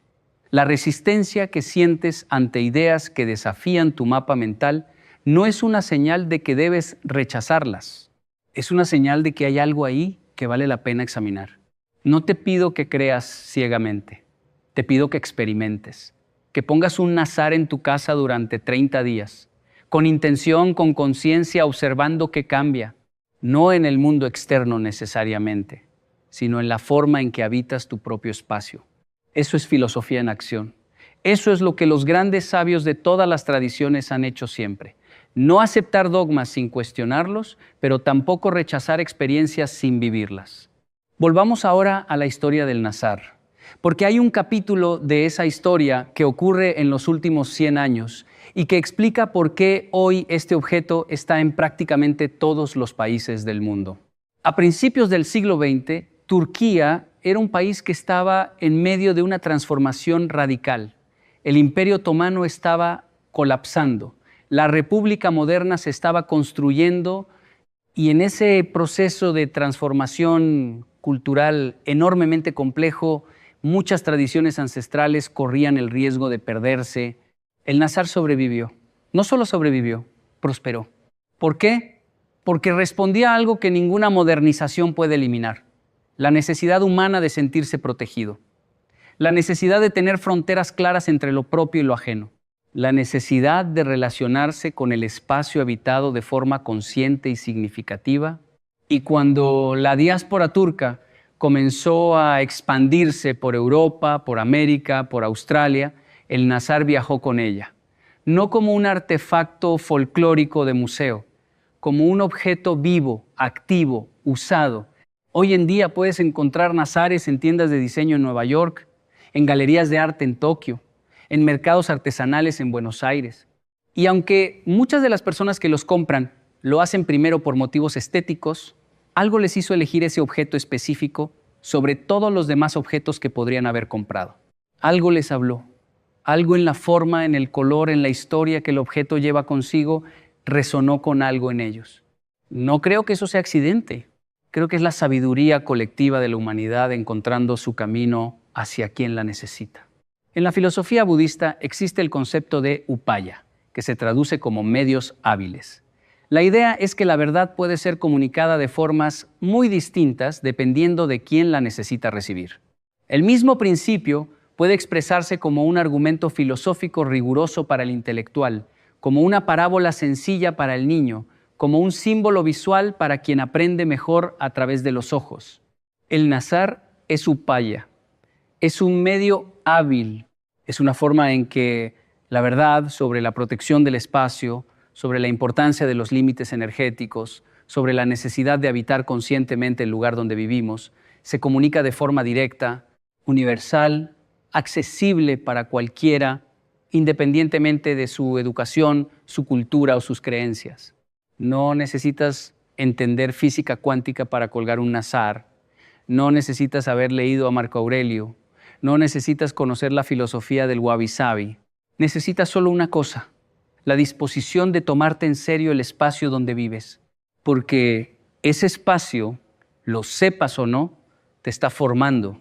La resistencia que sientes ante ideas que desafían tu mapa mental no es una señal de que debes rechazarlas. Es una señal de que hay algo ahí que vale la pena examinar. No te pido que creas ciegamente. Te pido que experimentes, que pongas un Nazar en tu casa durante 30 días, con intención, con conciencia, observando qué cambia, no en el mundo externo necesariamente, sino en la forma en que habitas tu propio espacio. Eso es filosofía en acción. Eso es lo que los grandes sabios de todas las tradiciones han hecho siempre. No aceptar dogmas sin cuestionarlos, pero tampoco rechazar experiencias sin vivirlas. Volvamos ahora a la historia del Nazar, porque hay un capítulo de esa historia que ocurre en los últimos 100 años y que explica por qué hoy este objeto está en prácticamente todos los países del mundo. A principios del siglo XX, Turquía era un país que estaba en medio de una transformación radical. El Imperio Otomano estaba colapsando, la República moderna se estaba construyendo y en ese proceso de transformación cultural enormemente complejo, muchas tradiciones ancestrales corrían el riesgo de perderse. El Nazar sobrevivió. No solo sobrevivió, prosperó. ¿Por qué? Porque respondía a algo que ninguna modernización puede eliminar: la necesidad humana de sentirse protegido, la necesidad de tener fronteras claras entre lo propio y lo ajeno, la necesidad de relacionarse con el espacio habitado de forma consciente y significativa. Y cuando la diáspora turca comenzó a expandirse por Europa, por América, por Australia, el Nazar viajó con ella, no como un artefacto folclórico de museo, como un objeto vivo, activo, usado. Hoy en día puedes encontrar nazares en tiendas de diseño en Nueva York, en galerías de arte en Tokio, en mercados artesanales en Buenos Aires. Y aunque muchas de las personas que los compran lo hacen primero por motivos estéticos, algo les hizo elegir ese objeto específico sobre todos los demás objetos que podrían haber comprado. Algo les habló, algo en la forma, en el color, en la historia que el objeto lleva consigo, resonó con algo en ellos. No creo que eso sea accidente. Creo que es la sabiduría colectiva de la humanidad encontrando su camino hacia quien la necesita. En la filosofía budista existe el concepto de upaya, que se traduce como medios hábiles. La idea es que la verdad puede ser comunicada de formas muy distintas dependiendo de quién la necesita recibir. El mismo principio puede expresarse como un argumento filosófico riguroso para el intelectual, como una parábola sencilla para el niño, como un símbolo visual para quien aprende mejor a través de los ojos. El Nazar es upaya, es un medio hábil, es una forma en que la verdad sobre la protección del espacio, sobre la importancia de los límites energéticos, sobre la necesidad de habitar conscientemente el lugar donde vivimos, se comunica de forma directa, universal, accesible para cualquiera, independientemente de su educación, su cultura o sus creencias. No necesitas entender física cuántica para colgar un nazar, no necesitas haber leído a Marco Aurelio, no necesitas conocer la filosofía del wabi-sabi. Necesitas solo una cosa: la disposición de tomarte en serio el espacio donde vives, porque ese espacio, lo sepas o no, te está formando,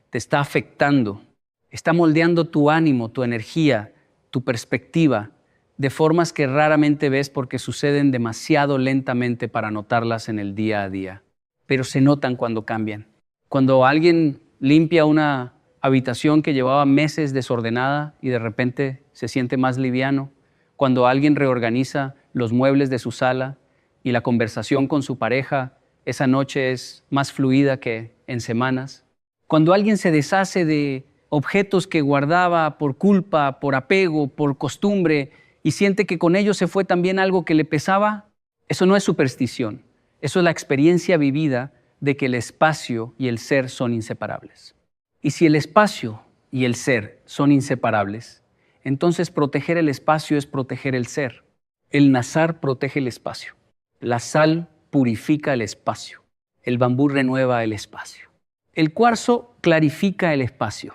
te está afectando, está moldeando tu ánimo, tu energía, tu perspectiva, de formas que raramente ves porque suceden demasiado lentamente para notarlas en el día a día, pero se notan cuando cambian. Cuando alguien limpia una habitación que llevaba meses desordenada y de repente se siente más liviano, cuando alguien reorganiza los muebles de su sala y la conversación con su pareja esa noche es más fluida que en semanas, cuando alguien se deshace de objetos que guardaba por culpa, por apego, por costumbre y siente que con ellos se fue también algo que le pesaba, eso no es superstición, eso es la experiencia vivida de que el espacio y el ser son inseparables. Y si el espacio y el ser son inseparables, entonces proteger el espacio es proteger el ser. El nazar protege el espacio. La sal purifica el espacio. El bambú renueva el espacio. El cuarzo clarifica el espacio.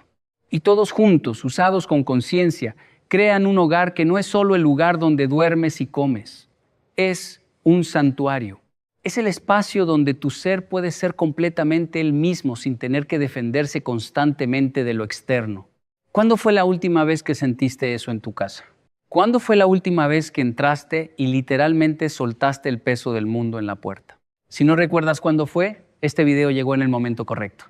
Y todos juntos, usados con conciencia, crean un hogar que no es solo el lugar donde duermes y comes. Es un santuario. Es el espacio donde tu ser puede ser completamente él mismo sin tener que defenderse constantemente de lo externo. ¿Cuándo fue la última vez que sentiste eso en tu casa? ¿Cuándo fue la última vez que entraste y literalmente soltaste el peso del mundo en la puerta? Si no recuerdas cuándo fue, este video llegó en el momento correcto.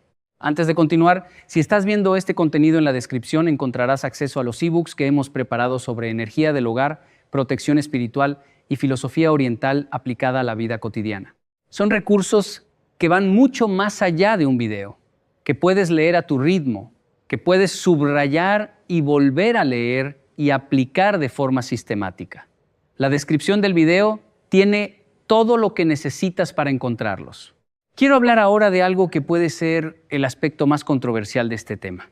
Antes de continuar, si estás viendo este contenido en la descripción, encontrarás acceso a los ebooks que hemos preparado sobre energía del hogar, protección espiritual y filosofía oriental aplicada a la vida cotidiana. Son recursos que van mucho más allá de un video, que puedes leer a tu ritmo, que puedes subrayar y volver a leer y aplicar de forma sistemática. La descripción del video tiene todo lo que necesitas para encontrarlos. Quiero hablar ahora de algo que puede ser el aspecto más controversial de este tema: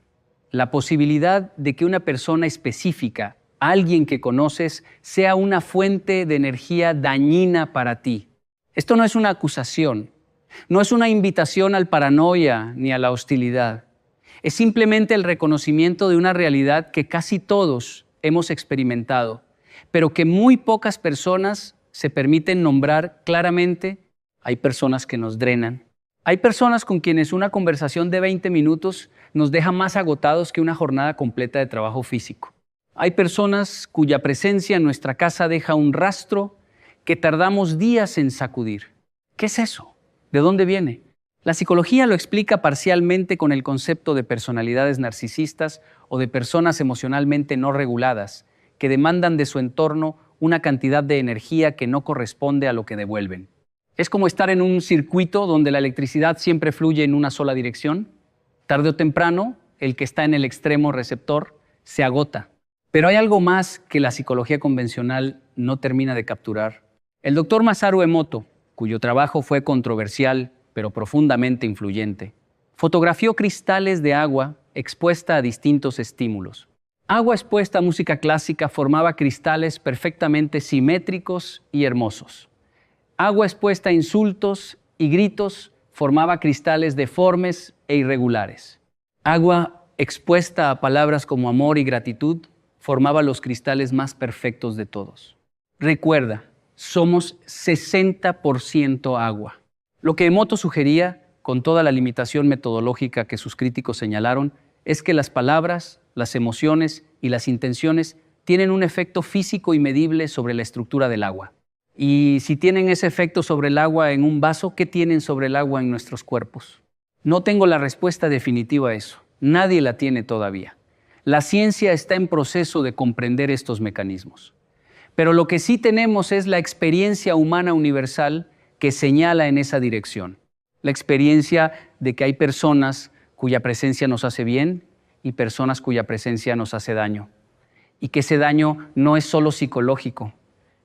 la posibilidad de que una persona específica alguien que conoces, sea una fuente de energía dañina para ti. Esto no es una acusación, no es una invitación al paranoia ni a la hostilidad. Es simplemente el reconocimiento de una realidad que casi todos hemos experimentado, pero que muy pocas personas se permiten nombrar claramente. Hay personas que nos drenan. Hay personas con quienes una conversación de 20 minutos nos deja más agotados que una jornada completa de trabajo físico. Hay personas cuya presencia en nuestra casa deja un rastro que tardamos días en sacudir. ¿Qué es eso? ¿De dónde viene? La psicología lo explica parcialmente con el concepto de personalidades narcisistas o de personas emocionalmente no reguladas, que demandan de su entorno una cantidad de energía que no corresponde a lo que devuelven. Es como estar en un circuito donde la electricidad siempre fluye en una sola dirección. Tarde o temprano, el que está en el extremo receptor se agota. Pero hay algo más que la psicología convencional no termina de capturar. El doctor Masaru Emoto, cuyo trabajo fue controversial pero profundamente influyente, fotografió cristales de agua expuesta a distintos estímulos. Agua expuesta a música clásica formaba cristales perfectamente simétricos y hermosos. Agua expuesta a insultos y gritos formaba cristales deformes e irregulares. Agua expuesta a palabras como amor y gratitud formaba los cristales más perfectos de todos. Recuerda, somos 60% agua. Lo que Emoto sugería, con toda la limitación metodológica que sus críticos señalaron, es que las palabras, las emociones y las intenciones tienen un efecto físico y medible sobre la estructura del agua. Y si tienen ese efecto sobre el agua en un vaso, ¿qué tienen sobre el agua en nuestros cuerpos? No tengo la respuesta definitiva a eso. Nadie la tiene todavía. La ciencia está en proceso de comprender estos mecanismos. Pero lo que sí tenemos es la experiencia humana universal que señala en esa dirección. La experiencia de que hay personas cuya presencia nos hace bien y personas cuya presencia nos hace daño. Y que ese daño no es solo psicológico,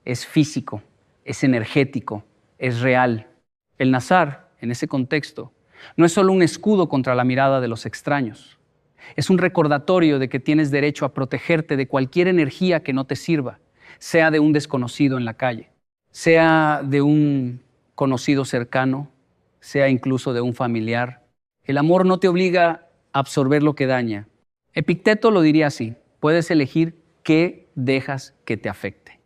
es físico, es energético, es real. El nazar, en ese contexto, no es solo un escudo contra la mirada de los extraños. Es un recordatorio de que tienes derecho a protegerte de cualquier energía que no te sirva, sea de un desconocido en la calle, sea de un conocido cercano, sea incluso de un familiar. El amor no te obliga a absorber lo que daña. Epicteto lo diría así: puedes elegir qué dejas que te afecte.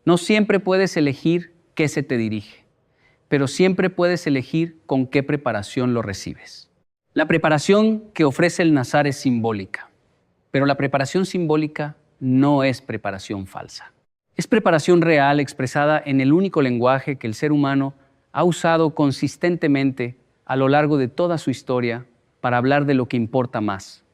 No siempre puedes elegir qué se te dirige, pero siempre puedes elegir con qué preparación lo recibes. La preparación que ofrece el nazar es simbólica, pero la preparación simbólica no es preparación falsa. Es preparación real expresada en el único lenguaje que el ser humano ha usado consistentemente a lo largo de toda su historia para hablar de lo que importa más,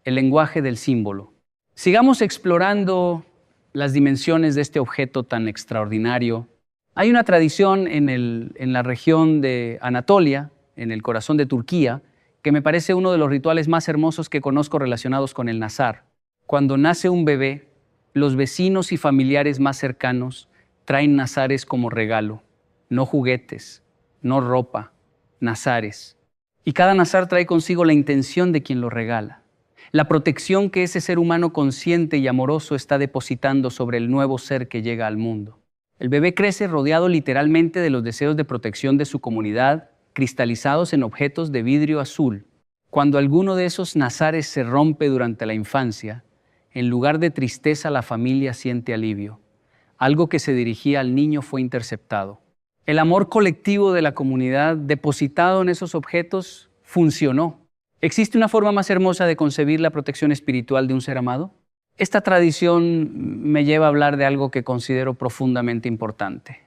el lenguaje del símbolo. Sigamos explorando las dimensiones de este objeto tan extraordinario. Hay una tradición en la región de Anatolia, en el corazón de Turquía, que me parece uno de los rituales más hermosos que conozco relacionados con el nazar. Cuando nace un bebé, los vecinos y familiares más cercanos traen nazares como regalo. No juguetes, no ropa, nazares. Y cada nazar trae consigo la intención de quien lo regala, la protección que ese ser humano consciente y amoroso está depositando sobre el nuevo ser que llega al mundo. El bebé crece rodeado literalmente de los deseos de protección de su comunidad, cristalizados en objetos de vidrio azul. Cuando alguno de esos nazares se rompe durante la infancia, en lugar de tristeza la familia siente alivio. Algo que se dirigía al niño fue interceptado. El amor colectivo de la comunidad depositado en esos objetos funcionó. ¿Existe una forma más hermosa de concebir la protección espiritual de un ser amado? Esta tradición me lleva a hablar de algo que considero profundamente importante: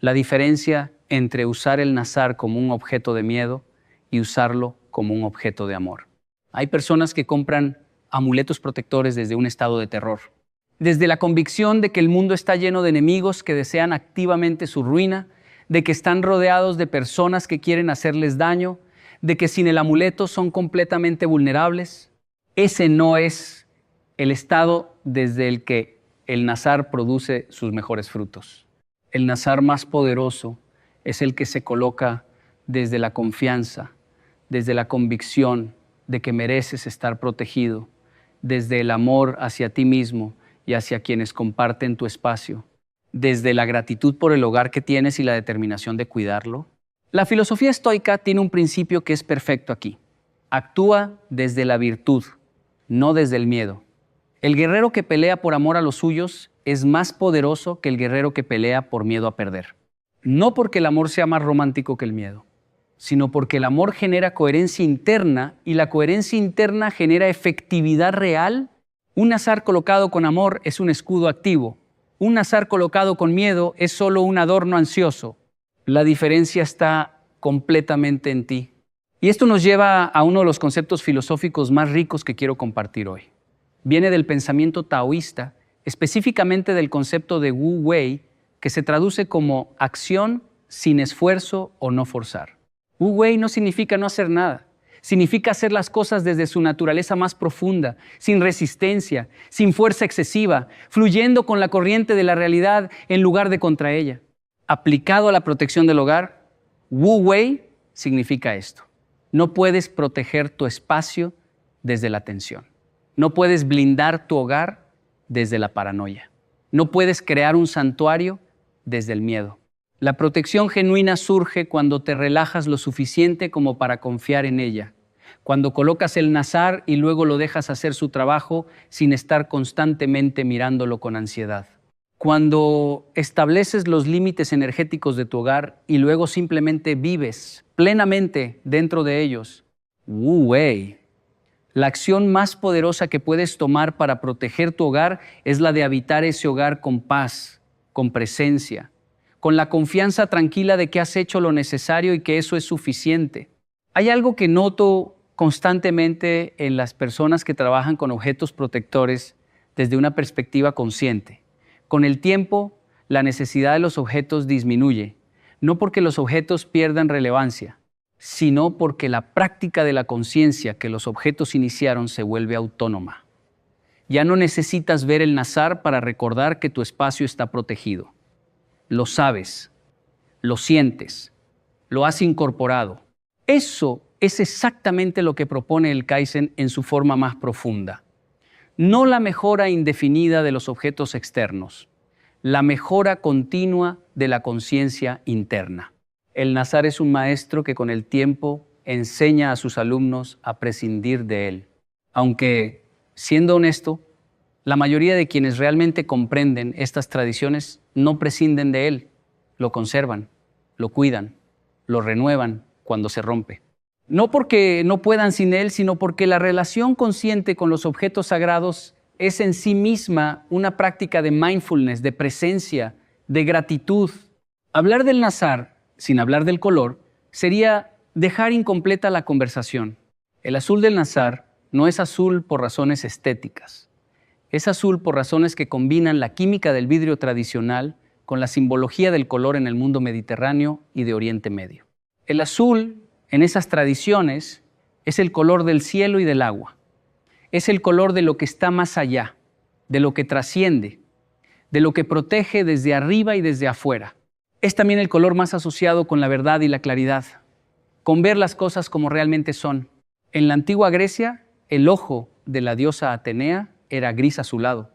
la diferencia entre usar el nazar como un objeto de miedo y usarlo como un objeto de amor. Hay personas que compran amuletos protectores desde un estado de terror, desde la convicción de que el mundo está lleno de enemigos que desean activamente su ruina, de que están rodeados de personas que quieren hacerles daño, de que sin el amuleto son completamente vulnerables. Ese no es el estado desde el que el nazar produce sus mejores frutos. El nazar más poderoso es el que se coloca desde la confianza, desde la convicción de que mereces estar protegido, desde el amor hacia ti mismo y hacia quienes comparten tu espacio, desde la gratitud por el hogar que tienes y la determinación de cuidarlo. La filosofía estoica tiene un principio que es perfecto aquí. Actúa desde la virtud, no desde el miedo. El guerrero que pelea por amor a los suyos es más poderoso que el guerrero que pelea por miedo a perder. No porque el amor sea más romántico que el miedo, sino porque el amor genera coherencia interna y la coherencia interna genera efectividad real. Un nazar colocado con amor es un escudo activo. Un nazar colocado con miedo es solo un adorno ansioso. La diferencia está completamente en ti. Y esto nos lleva a uno de los conceptos filosóficos más ricos que quiero compartir hoy. Viene del pensamiento taoísta, específicamente del concepto de Wu Wei, que se traduce como acción sin esfuerzo o no forzar. Wu Wei no significa no hacer nada. Significa hacer las cosas desde su naturaleza más profunda, sin resistencia, sin fuerza excesiva, fluyendo con la corriente de la realidad en lugar de contra ella. Aplicado a la protección del hogar, Wu Wei significa esto. No puedes proteger tu espacio desde la tensión. No puedes blindar tu hogar desde la paranoia. No puedes crear un santuario desde el miedo. La protección genuina surge cuando te relajas lo suficiente como para confiar en ella, cuando colocas el nazar y luego lo dejas hacer su trabajo sin estar constantemente mirándolo con ansiedad. Cuando estableces los límites energéticos de tu hogar y luego simplemente vives plenamente dentro de ellos. Wu Wei. La acción más poderosa que puedes tomar para proteger tu hogar es la de habitar ese hogar con paz, con presencia, con la confianza tranquila de que has hecho lo necesario y que eso es suficiente. Hay algo que noto constantemente en las personas que trabajan con objetos protectores desde una perspectiva consciente. Con el tiempo, la necesidad de los objetos disminuye, no porque los objetos pierdan relevancia, sino porque la práctica de la conciencia que los objetos iniciaron se vuelve autónoma. Ya no necesitas ver el nazar para recordar que tu espacio está protegido. Lo sabes, lo sientes, lo has incorporado. Eso es exactamente lo que propone el Kaizen en su forma más profunda. No la mejora indefinida de los objetos externos, la mejora continua de la conciencia interna. El nazar es un maestro que con el tiempo enseña a sus alumnos a prescindir de él. Aunque, siendo honesto, la mayoría de quienes realmente comprenden estas tradiciones no prescinden de él, lo conservan, lo cuidan, lo renuevan cuando se rompe. No porque no puedan sin él, sino porque la relación consciente con los objetos sagrados es en sí misma una práctica de mindfulness, de presencia, de gratitud. Hablar del nazar, sin hablar del color, sería dejar incompleta la conversación. El azul del nazar no es azul por razones estéticas. Es azul por razones que combinan la química del vidrio tradicional con la simbología del color en el mundo mediterráneo y de Oriente Medio. El azul, en esas tradiciones, es el color del cielo y del agua. Es el color de lo que está más allá, de lo que trasciende, de lo que protege desde arriba y desde afuera. Es también el color más asociado con la verdad y la claridad, con ver las cosas como realmente son. En la antigua Grecia, el ojo de la diosa Atenea era gris azulado.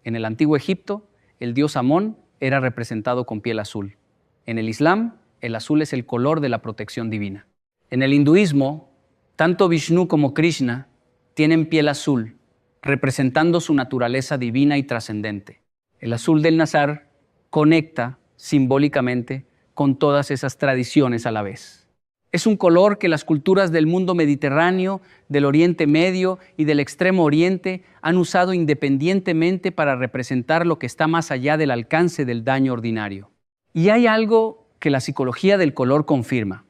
En el antiguo Egipto, el dios Amón era representado con piel azul. En el Islam, el azul es el color de la protección divina. En el hinduismo, tanto Vishnu como Krishna tienen piel azul, representando su naturaleza divina y trascendente. El azul del nazar conecta simbólicamente con todas esas tradiciones a la vez. Es un color que las culturas del mundo mediterráneo, del Oriente Medio y del Extremo Oriente han usado independientemente para representar lo que está más allá del alcance del daño ordinario. Y hay algo que la psicología del color confirma.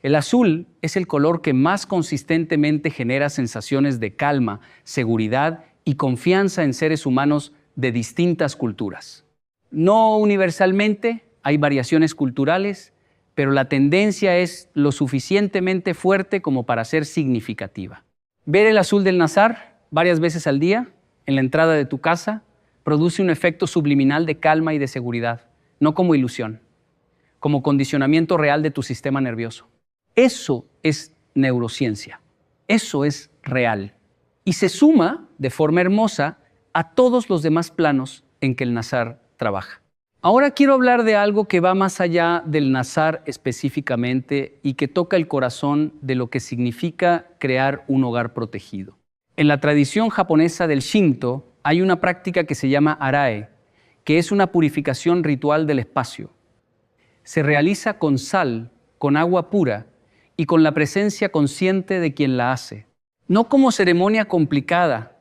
El azul es el color que más consistentemente genera sensaciones de calma, seguridad y confianza en seres humanos de distintas culturas. No universalmente, hay variaciones culturales, pero la tendencia es lo suficientemente fuerte como para ser significativa. Ver el azul del nazar varias veces al día en la entrada de tu casa produce un efecto subliminal de calma y de seguridad, no como ilusión, como condicionamiento real de tu sistema nervioso. Eso es neurociencia, eso es real. Y se suma de forma hermosa a todos los demás planos en que el Nazar trabaja. Ahora quiero hablar de algo que va más allá del Nazar específicamente y que toca el corazón de lo que significa crear un hogar protegido. En la tradición japonesa del Shinto hay una práctica que se llama Arae, que es una purificación ritual del espacio. Se realiza con sal, con agua pura y con la presencia consciente de quien la hace. No como ceremonia complicada,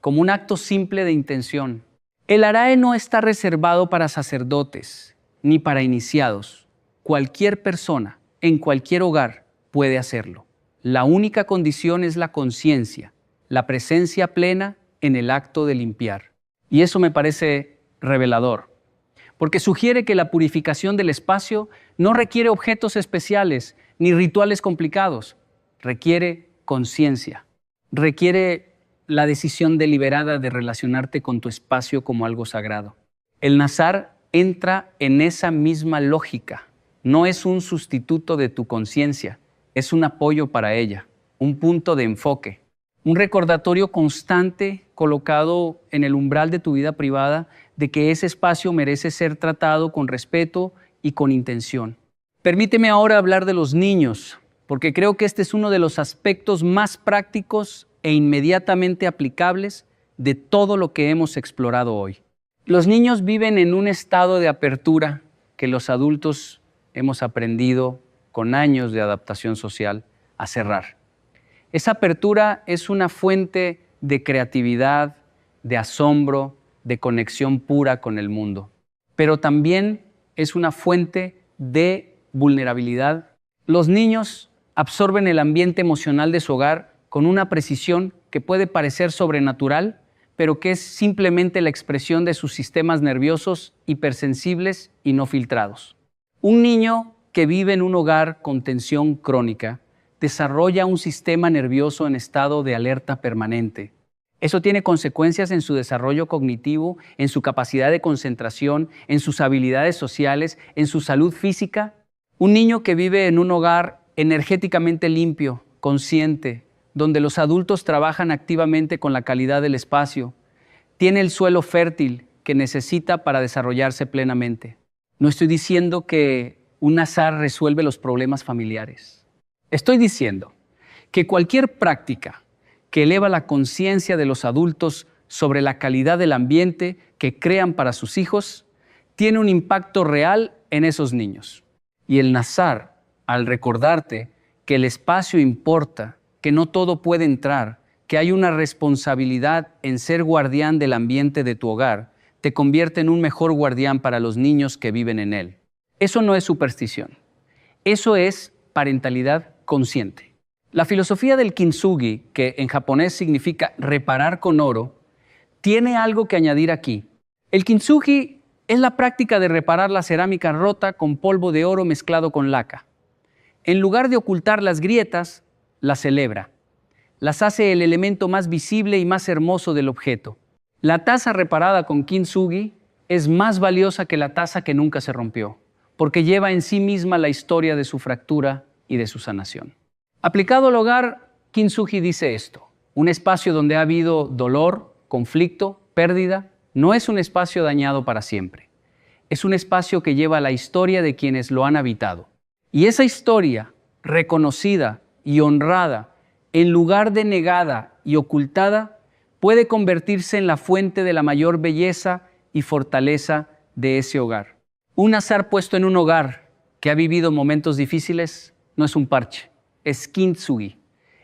como un acto simple de intención. El Arae no está reservado para sacerdotes ni para iniciados. Cualquier persona, en cualquier hogar, puede hacerlo. La única condición es la conciencia, la presencia plena en el acto de limpiar. Y eso me parece revelador, porque sugiere que la purificación del espacio no requiere objetos especiales ni rituales complicados. Requiere conciencia, requiere la decisión deliberada de relacionarte con tu espacio como algo sagrado. El Nazar entra en esa misma lógica. No es un sustituto de tu conciencia, es un apoyo para ella, un punto de enfoque, un recordatorio constante colocado en el umbral de tu vida privada de que ese espacio merece ser tratado con respeto y con intención. Permíteme ahora hablar de los niños, porque creo que este es uno de los aspectos más prácticos e inmediatamente aplicables de todo lo que hemos explorado hoy. Los niños viven en un estado de apertura que los adultos hemos aprendido con años de adaptación social a cerrar. Esa apertura es una fuente de creatividad, de asombro, de conexión pura con el mundo, pero también es una fuente de vulnerabilidad. Los niños absorben el ambiente emocional de su hogar con una precisión que puede parecer sobrenatural, pero que es simplemente la expresión de sus sistemas nerviosos hipersensibles y no filtrados. Un niño que vive en un hogar con tensión crónica desarrolla un sistema nervioso en estado de alerta permanente. Eso tiene consecuencias en su desarrollo cognitivo, en su capacidad de concentración, en sus habilidades sociales, en su salud física. Un niño que vive en un hogar energéticamente limpio, consciente, donde los adultos trabajan activamente con la calidad del espacio, tiene el suelo fértil que necesita para desarrollarse plenamente. No estoy diciendo que un Nazar resuelve los problemas familiares. Estoy diciendo que cualquier práctica que eleva la conciencia de los adultos sobre la calidad del ambiente que crean para sus hijos tiene un impacto real en esos niños. Y el Nazar, al recordarte que el espacio importa, que no todo puede entrar, que hay una responsabilidad en ser guardián del ambiente de tu hogar, te convierte en un mejor guardián para los niños que viven en él. Eso no es superstición. Eso es parentalidad consciente. La filosofía del kintsugi, que en japonés significa reparar con oro, tiene algo que añadir aquí. El kintsugi es la práctica de reparar la cerámica rota con polvo de oro mezclado con laca. En lugar de ocultar las grietas, las celebra. Las hace el elemento más visible y más hermoso del objeto. La taza reparada con kintsugi es más valiosa que la taza que nunca se rompió, porque lleva en sí misma la historia de su fractura y de su sanación. Aplicado al hogar, kintsugi dice esto: un espacio donde ha habido dolor, conflicto, pérdida, no es un espacio dañado para siempre. Es un espacio que lleva la historia de quienes lo han habitado. Y esa historia, reconocida y honrada, en lugar de negada y ocultada, puede convertirse en la fuente de la mayor belleza y fortaleza de ese hogar. Un Nazar puesto en un hogar que ha vivido momentos difíciles no es un parche, es kintsugi.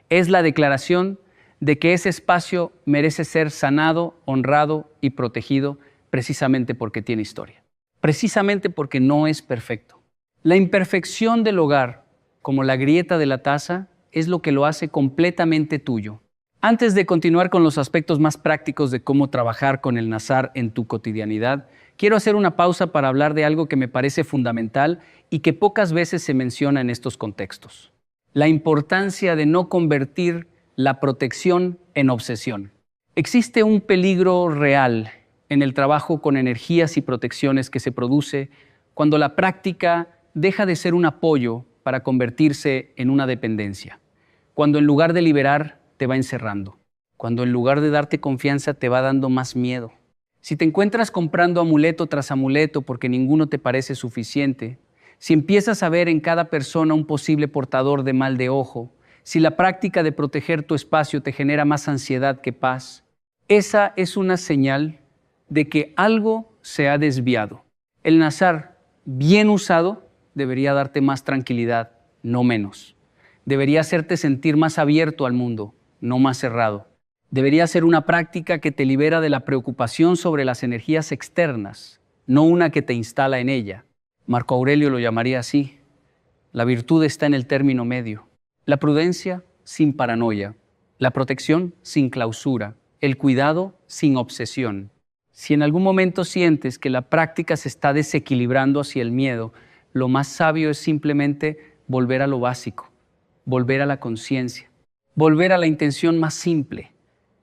Es la declaración de que ese espacio merece ser sanado, honrado y protegido precisamente porque tiene historia, precisamente porque no es perfecto. La imperfección del hogar, como la grieta de la taza, es lo que lo hace completamente tuyo. Antes de continuar con los aspectos más prácticos de cómo trabajar con el Nazar en tu cotidianidad, quiero hacer una pausa para hablar de algo que me parece fundamental y que pocas veces se menciona en estos contextos: la importancia de no convertir la protección en obsesión. Existe un peligro real en el trabajo con energías y protecciones que se produce cuando la práctica deja de ser un apoyo para convertirse en una dependencia, cuando en lugar de liberar te va encerrando. cuando en lugar de darte confianza te va dando más miedo. Si te encuentras comprando amuleto tras amuleto porque ninguno te parece suficiente, si empiezas a ver en cada persona un posible portador de mal de ojo, si la práctica de proteger tu espacio te genera más ansiedad que paz, esa es una señal de que algo se ha desviado. El nazar, bien usado, debería darte más tranquilidad, no menos. Debería hacerte sentir más abierto al mundo, no más cerrado. Debería ser una práctica que te libera de la preocupación sobre las energías externas, no una que te instala en ella. Marco Aurelio lo llamaría así. La virtud está en el término medio. La prudencia sin paranoia, la protección sin clausura, el cuidado sin obsesión. Si en algún momento sientes que la práctica se está desequilibrando hacia el miedo, lo más sabio es simplemente volver a lo básico, volver a la conciencia, volver a la intención más simple.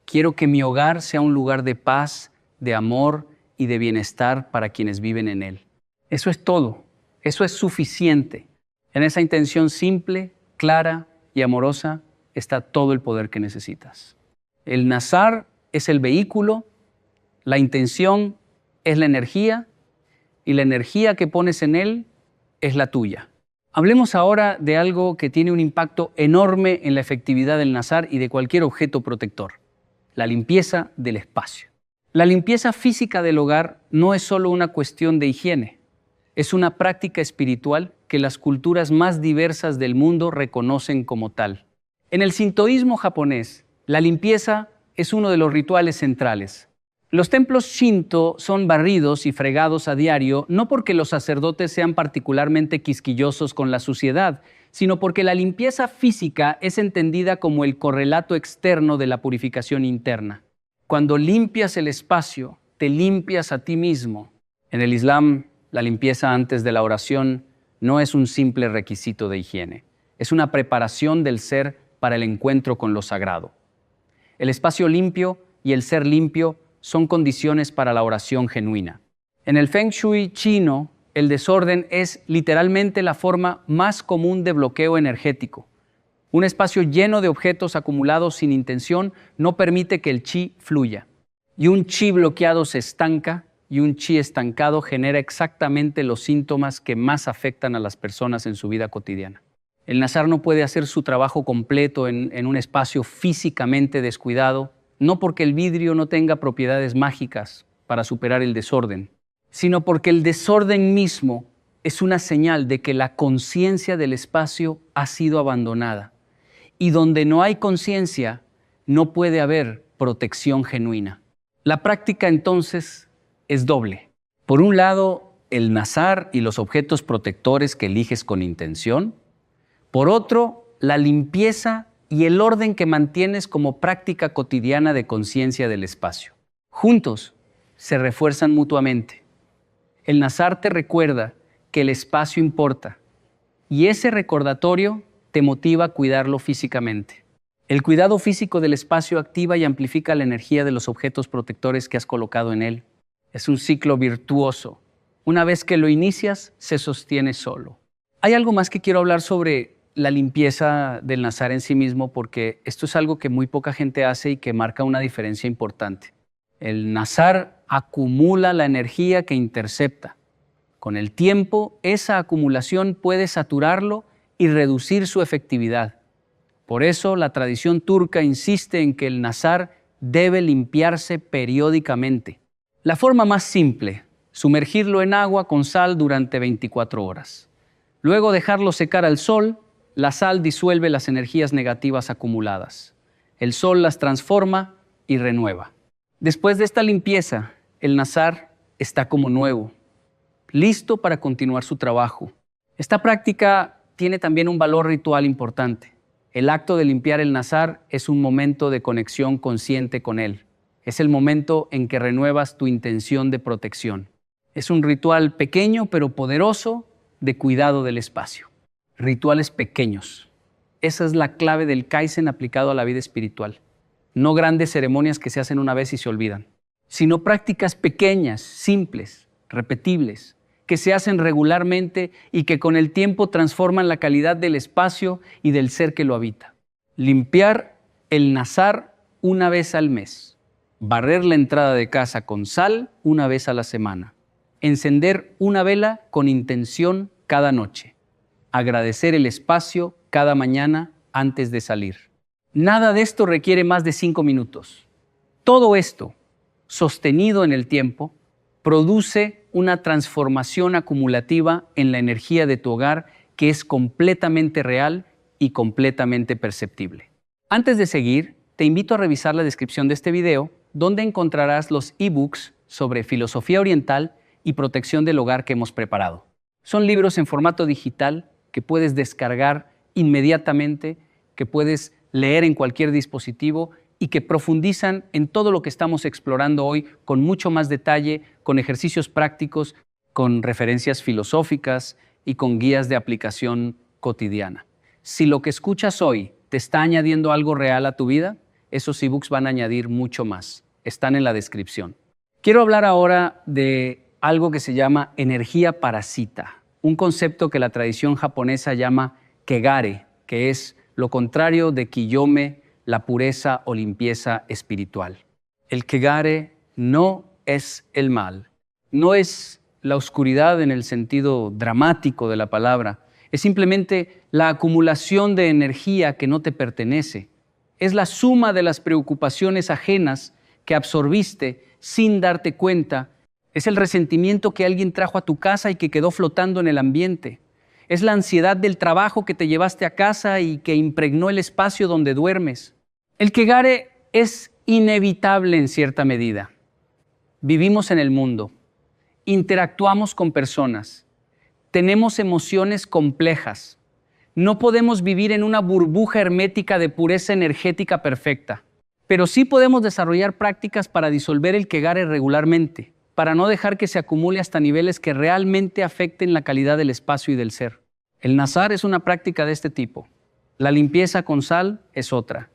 Quiero que mi hogar sea un lugar de paz, de amor y de bienestar para quienes viven en él. Eso es todo, eso es suficiente. En esa intención simple, clara y amorosa está todo el poder que necesitas. El nazar es el vehículo, la intención es la energía y la energía que pones en él es la tuya. Hablemos ahora de algo que tiene un impacto enorme en la efectividad del nazar y de cualquier objeto protector: la limpieza del espacio. La limpieza física del hogar no es solo una cuestión de higiene, es una práctica espiritual que las culturas más diversas del mundo reconocen como tal. En el sintoísmo japonés, la limpieza es uno de los rituales centrales. Los templos Shinto son barridos y fregados a diario no porque los sacerdotes sean particularmente quisquillosos con la suciedad, sino porque la limpieza física es entendida como el correlato externo de la purificación interna. Cuando limpias el espacio, te limpias a ti mismo. En el Islam, la limpieza antes de la oración no es un simple requisito de higiene, es una preparación del ser para el encuentro con lo sagrado. El espacio limpio y el ser limpio son condiciones para la oración genuina. En el Feng Shui chino, el desorden es literalmente la forma más común de bloqueo energético. Un espacio lleno de objetos acumulados sin intención no permite que el chi fluya. Y un chi bloqueado se estanca, y un chi estancado genera exactamente los síntomas que más afectan a las personas en su vida cotidiana. El nazar no puede hacer su trabajo completo en un espacio físicamente descuidado, no porque el vidrio no tenga propiedades mágicas para superar el desorden, sino porque el desorden mismo es una señal de que la conciencia del espacio ha sido abandonada. Y donde no hay conciencia, no puede haber protección genuina. La práctica entonces es doble. Por un lado, el nazar y los objetos protectores que eliges con intención. Por otro, la limpieza y el orden que mantienes como práctica cotidiana de conciencia del espacio. Juntos se refuerzan mutuamente. El nazar te recuerda que el espacio importa y ese recordatorio te motiva a cuidarlo físicamente. El cuidado físico del espacio activa y amplifica la energía de los objetos protectores que has colocado en él. Es un ciclo virtuoso. Una vez que lo inicias, se sostiene solo. Hay algo más que quiero hablar sobre la limpieza del nazar en sí mismo, porque esto es algo que muy poca gente hace y que marca una diferencia importante. El nazar acumula la energía que intercepta. Con el tiempo, esa acumulación puede saturarlo y reducir su efectividad. Por eso, la tradición turca insiste en que el nazar debe limpiarse periódicamente. La forma más simple: sumergirlo en agua con sal durante 24 horas. Luego dejarlo secar al sol. La sal disuelve las energías negativas acumuladas. El sol las transforma y renueva. Después de esta limpieza, el nazar está como nuevo, listo para continuar su trabajo. Esta práctica tiene también un valor ritual importante. El acto de limpiar el nazar es un momento de conexión consciente con él. Es el momento en que renuevas tu intención de protección. Es un ritual pequeño pero poderoso de cuidado del espacio. Rituales pequeños. Esa es la clave del Kaizen aplicado a la vida espiritual. No grandes ceremonias que se hacen una vez y se olvidan, sino prácticas pequeñas, simples, repetibles, que se hacen regularmente y que con el tiempo transforman la calidad del espacio y del ser que lo habita. Limpiar el nazar una vez al mes. Barrer la entrada de casa con sal una vez a la semana. Encender una vela con intención cada noche. Agradecer el espacio cada mañana antes de salir. Nada de esto requiere más de 5 minutos. Todo esto, sostenido en el tiempo, produce una transformación acumulativa en la energía de tu hogar que es completamente real y completamente perceptible. Antes de seguir, te invito a revisar la descripción de este video, donde encontrarás los ebooks sobre filosofía oriental y protección del hogar que hemos preparado. Son libros en formato digital que puedes descargar inmediatamente, que puedes leer en cualquier dispositivo y que profundizan en todo lo que estamos explorando hoy con mucho más detalle, con ejercicios prácticos, con referencias filosóficas y con guías de aplicación cotidiana. Si lo que escuchas hoy te está añadiendo algo real a tu vida, esos ebooks van a añadir mucho más. Están en la descripción. Quiero hablar ahora de algo que se llama energía parásita, un concepto que la tradición japonesa llama kegare, que es lo contrario de kiyome, la pureza o limpieza espiritual. El kegare no es el mal, no es la oscuridad en el sentido dramático de la palabra, es simplemente la acumulación de energía que no te pertenece. Es la suma de las preocupaciones ajenas que absorbiste sin darte cuenta. Es el resentimiento que alguien trajo a tu casa y que quedó flotando en el ambiente. Es la ansiedad del trabajo que te llevaste a casa y que impregnó el espacio donde duermes. El kegare es inevitable en cierta medida. Vivimos en el mundo, interactuamos con personas, tenemos emociones complejas. No podemos vivir en una burbuja hermética de pureza energética perfecta, pero sí podemos desarrollar prácticas para disolver el kegare regularmente, para no dejar que se acumule hasta niveles que realmente afecten la calidad del espacio y del ser. El nazar es una práctica de este tipo. La limpieza con sal es otra.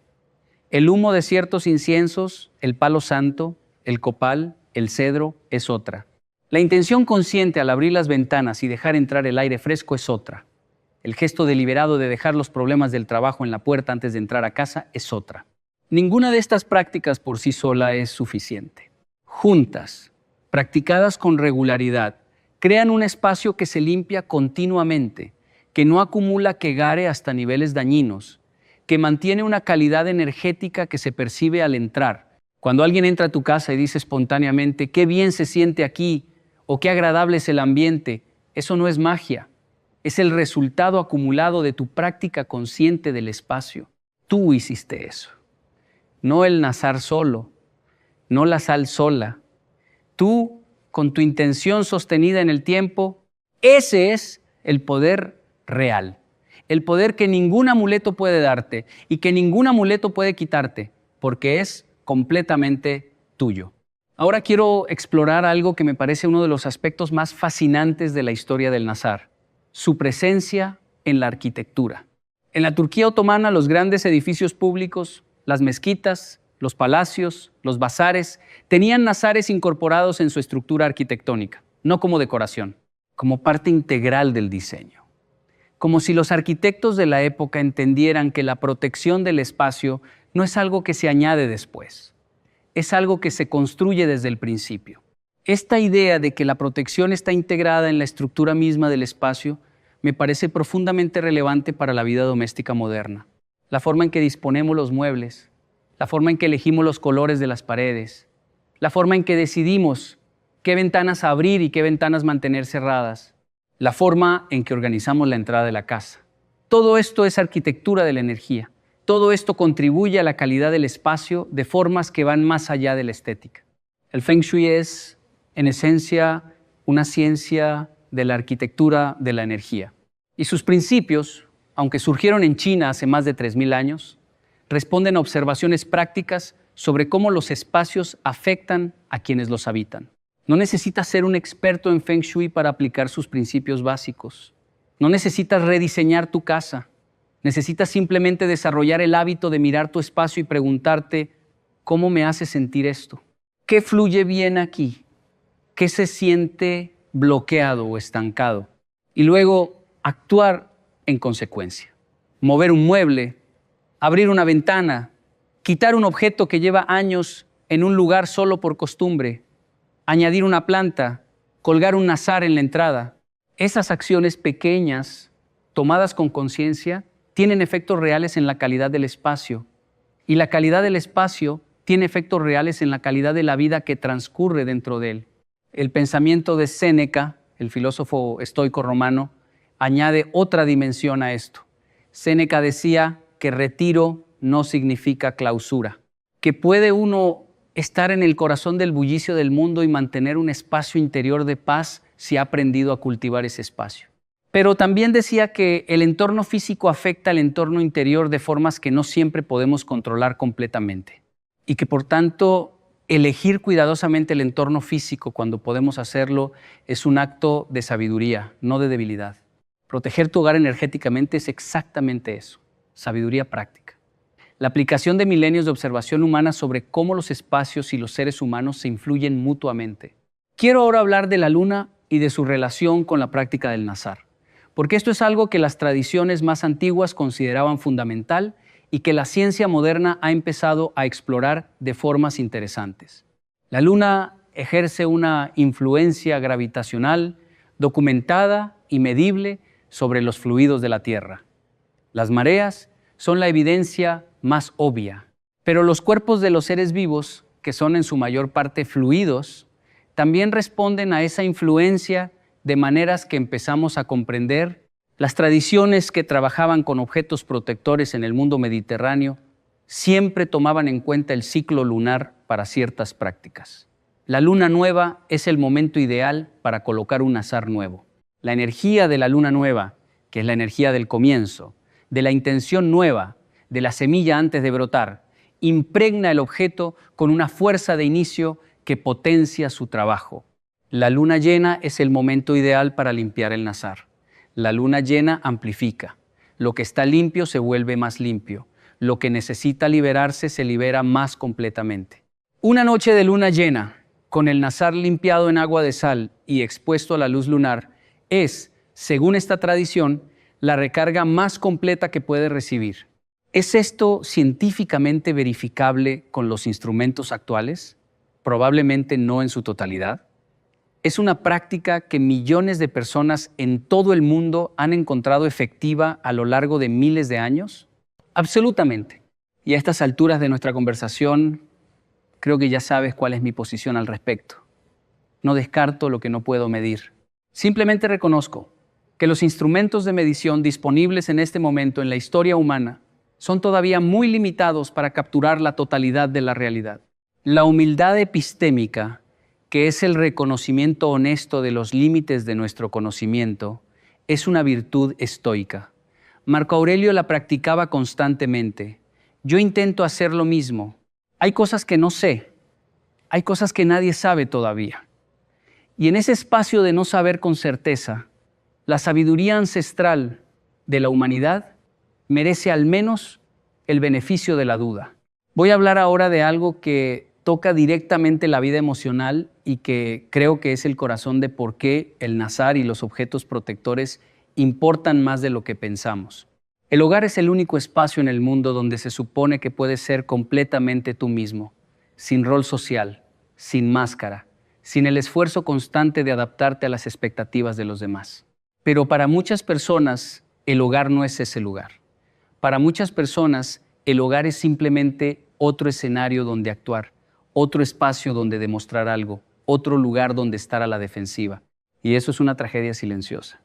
El humo de ciertos inciensos, el palo santo, el copal, el cedro es otra. La intención consciente al abrir las ventanas y dejar entrar el aire fresco es otra. El gesto deliberado de dejar los problemas del trabajo en la puerta antes de entrar a casa es otra. Ninguna de estas prácticas por sí sola es suficiente. Juntas, practicadas con regularidad, crean un espacio que se limpia continuamente, que no acumula kegare hasta niveles dañinos, que mantiene una calidad energética que se percibe al entrar. Cuando alguien entra a tu casa y dice espontáneamente, qué bien se siente aquí, o qué agradable es el ambiente, eso no es magia. Es el resultado acumulado de tu práctica consciente del espacio. Tú hiciste eso. No el nazar solo, no la sal sola. Tú, con tu intención sostenida en el tiempo, ese es el poder real. El poder que ningún amuleto puede darte y que ningún amuleto puede quitarte, porque es completamente tuyo. Ahora quiero explorar algo que me parece uno de los aspectos más fascinantes de la historia del nazar: su presencia en la arquitectura. En la Turquía otomana, los grandes edificios públicos, las mezquitas, los palacios, los bazares, tenían nazares incorporados en su estructura arquitectónica, no como decoración, como parte integral del diseño. Como si los arquitectos de la época entendieran que la protección del espacio no es algo que se añade después, es algo que se construye desde el principio. Esta idea de que la protección está integrada en la estructura misma del espacio me parece profundamente relevante para la vida doméstica moderna. La forma en que disponemos los muebles, la forma en que elegimos los colores de las paredes, la forma en que decidimos qué ventanas abrir y qué ventanas mantener cerradas, la forma en que organizamos la entrada de la casa. Todo esto es arquitectura de la energía. Todo esto contribuye a la calidad del espacio de formas que van más allá de la estética. El Feng Shui es, en esencia, una ciencia de la arquitectura de la energía. Y sus principios, aunque surgieron en China hace más de 3.000 años, responden a observaciones prácticas sobre cómo los espacios afectan a quienes los habitan. No necesitas ser un experto en Feng Shui para aplicar sus principios básicos. No necesitas rediseñar tu casa. Necesitas simplemente desarrollar el hábito de mirar tu espacio y preguntarte, ¿cómo me hace sentir esto? ¿Qué fluye bien aquí? ¿Qué se siente bloqueado o estancado? Y luego actuar en consecuencia. Mover un mueble, abrir una ventana, quitar un objeto que lleva años en un lugar solo por costumbre, añadir una planta, colgar un nazar en la entrada. Esas acciones pequeñas, tomadas con conciencia, tienen efectos reales en la calidad del espacio. Y la calidad del espacio tiene efectos reales en la calidad de la vida que transcurre dentro de él. El pensamiento de Séneca, el filósofo estoico romano, añade otra dimensión a esto. Séneca decía que retiro no significa clausura, que puede uno estar en el corazón del bullicio del mundo y mantener un espacio interior de paz si ha aprendido a cultivar ese espacio. Pero también decía que el entorno físico afecta al entorno interior de formas que no siempre podemos controlar completamente y que por tanto elegir cuidadosamente el entorno físico cuando podemos hacerlo es un acto de sabiduría, no de debilidad. Proteger tu hogar energéticamente es exactamente eso, sabiduría práctica. La aplicación de milenios de observación humana sobre cómo los espacios y los seres humanos se influyen mutuamente. Quiero ahora hablar de la luna y de su relación con la práctica del nazar, porque esto es algo que las tradiciones más antiguas consideraban fundamental y que la ciencia moderna ha empezado a explorar de formas interesantes. La luna ejerce una influencia gravitacional documentada y medible sobre los fluidos de la Tierra. Las mareas son la evidencia más obvia, pero los cuerpos de los seres vivos, que son en su mayor parte fluidos, también responden a esa influencia de maneras que empezamos a comprender. Las tradiciones que trabajaban con objetos protectores en el mundo mediterráneo siempre tomaban en cuenta el ciclo lunar para ciertas prácticas. La luna nueva es el momento ideal para colocar un nazar nuevo. La energía de la luna nueva, que es la energía del comienzo, de la intención nueva, de la semilla antes de brotar, impregna el objeto con una fuerza de inicio que potencia su trabajo. La luna llena es el momento ideal para limpiar el nazar. La luna llena amplifica. Lo que está limpio se vuelve más limpio. Lo que necesita liberarse se libera más completamente. Una noche de luna llena, con el nazar limpiado en agua de sal y expuesto a la luz lunar, es, según esta tradición, la recarga más completa que puede recibir. ¿Es esto científicamente verificable con los instrumentos actuales? Probablemente no en su totalidad. Es una práctica que millones de personas en todo el mundo han encontrado efectiva a lo largo de miles de años. Absolutamente. Y a estas alturas de nuestra conversación, creo que ya sabes cuál es mi posición al respecto. No descarto lo que no puedo medir. Simplemente reconozco que los instrumentos de medición disponibles en este momento en la historia humana son todavía muy limitados para capturar la totalidad de la realidad. La humildad epistémica, que es el reconocimiento honesto de los límites de nuestro conocimiento, es una virtud estoica. Marco Aurelio la practicaba constantemente. Yo intento hacer lo mismo. Hay cosas que no sé, hay cosas que nadie sabe todavía. Y en ese espacio de no saber con certeza, la sabiduría ancestral de la humanidad merece al menos el beneficio de la duda. Voy a hablar ahora de algo que toca directamente la vida emocional y que creo que es el corazón de por qué el nazar y los objetos protectores importan más de lo que pensamos. El hogar es el único espacio en el mundo donde se supone que puedes ser completamente tú mismo, sin rol social, sin máscara, sin el esfuerzo constante de adaptarte a las expectativas de los demás. Pero para muchas personas, el hogar no es ese lugar. Para muchas personas, el hogar es simplemente otro escenario donde actuar, otro espacio donde demostrar algo, otro lugar donde estar a la defensiva. Y eso es una tragedia silenciosa.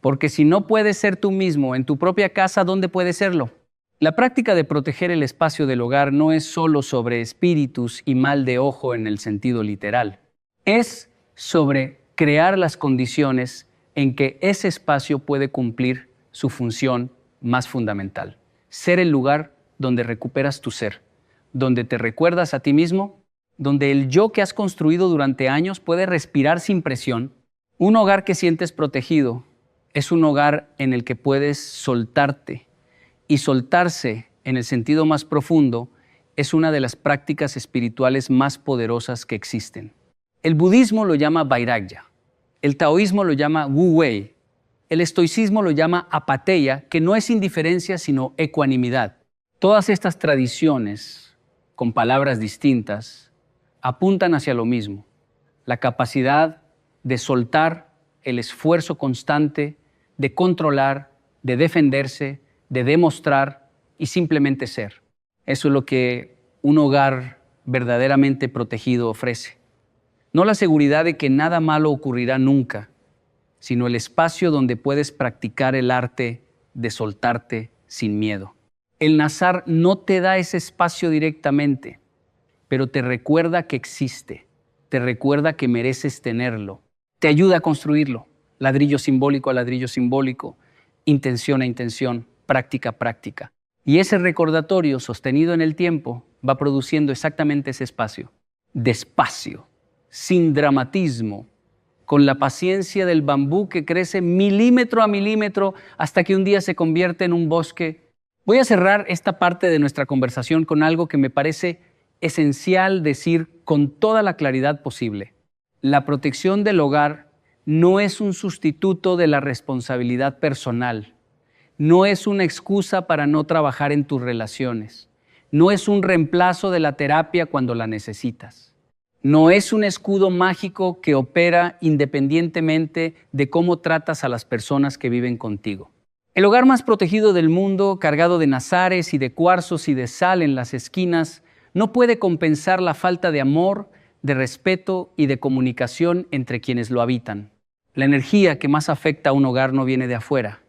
Porque si no puedes ser tú mismo en tu propia casa, ¿dónde puedes serlo? La práctica de proteger el espacio del hogar no es solo sobre espíritus y mal de ojo en el sentido literal. Es sobre crear las condiciones en que ese espacio puede cumplir su función más fundamental. Ser el lugar donde recuperas tu ser, donde te recuerdas a ti mismo, donde el yo que has construido durante años puede respirar sin presión. Un hogar que sientes protegido es un hogar en el que puedes soltarte. Y soltarse, en el sentido más profundo, es una de las prácticas espirituales más poderosas que existen. El budismo lo llama vairagya, el taoísmo lo llama wu wei, el estoicismo lo llama apatheia, que no es indiferencia sino ecuanimidad. Todas estas tradiciones, con palabras distintas, apuntan hacia lo mismo: la capacidad de soltar el esfuerzo constante, de controlar, de defenderse, de demostrar y simplemente ser. Eso es lo que un hogar verdaderamente protegido ofrece. No la seguridad de que nada malo ocurrirá nunca, sino el espacio donde puedes practicar el arte de soltarte sin miedo. El Nazar no te da ese espacio directamente, pero te recuerda que existe, te recuerda que mereces tenerlo, te ayuda a construirlo, ladrillo simbólico a ladrillo simbólico, intención a intención, práctica a práctica. Y ese recordatorio sostenido en el tiempo va produciendo exactamente ese espacio, despacio, sin dramatismo, con la paciencia del bambú que crece milímetro a milímetro hasta que un día se convierte en un bosque. Voy a cerrar esta parte de nuestra conversación con algo que me parece esencial decir con toda la claridad posible. La protección del hogar no es un sustituto de la responsabilidad personal, no es una excusa para no trabajar en tus relaciones, no es un reemplazo de la terapia cuando la necesitas. No es un escudo mágico que opera independientemente de cómo tratas a las personas que viven contigo. El hogar más protegido del mundo, cargado de nazares y de cuarzos y de sal en las esquinas, no puede compensar la falta de amor, de respeto y de comunicación entre quienes lo habitan. La energía que más afecta a un hogar no viene de afuera,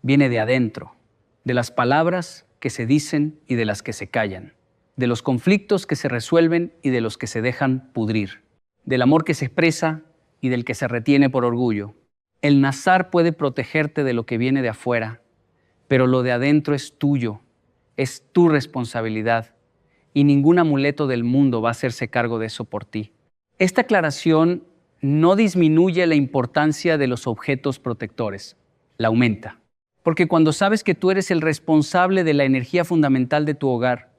viene de adentro, de las palabras que se dicen y de las que se callan, de los conflictos que se resuelven y de los que se dejan pudrir, del amor que se expresa y del que se retiene por orgullo. El Nazar puede protegerte de lo que viene de afuera, pero lo de adentro es tuyo, es tu responsabilidad y ningún amuleto del mundo va a hacerse cargo de eso por ti. Esta aclaración no disminuye la importancia de los objetos protectores, la aumenta, porque cuando sabes que tú eres el responsable de la energía fundamental de tu hogar,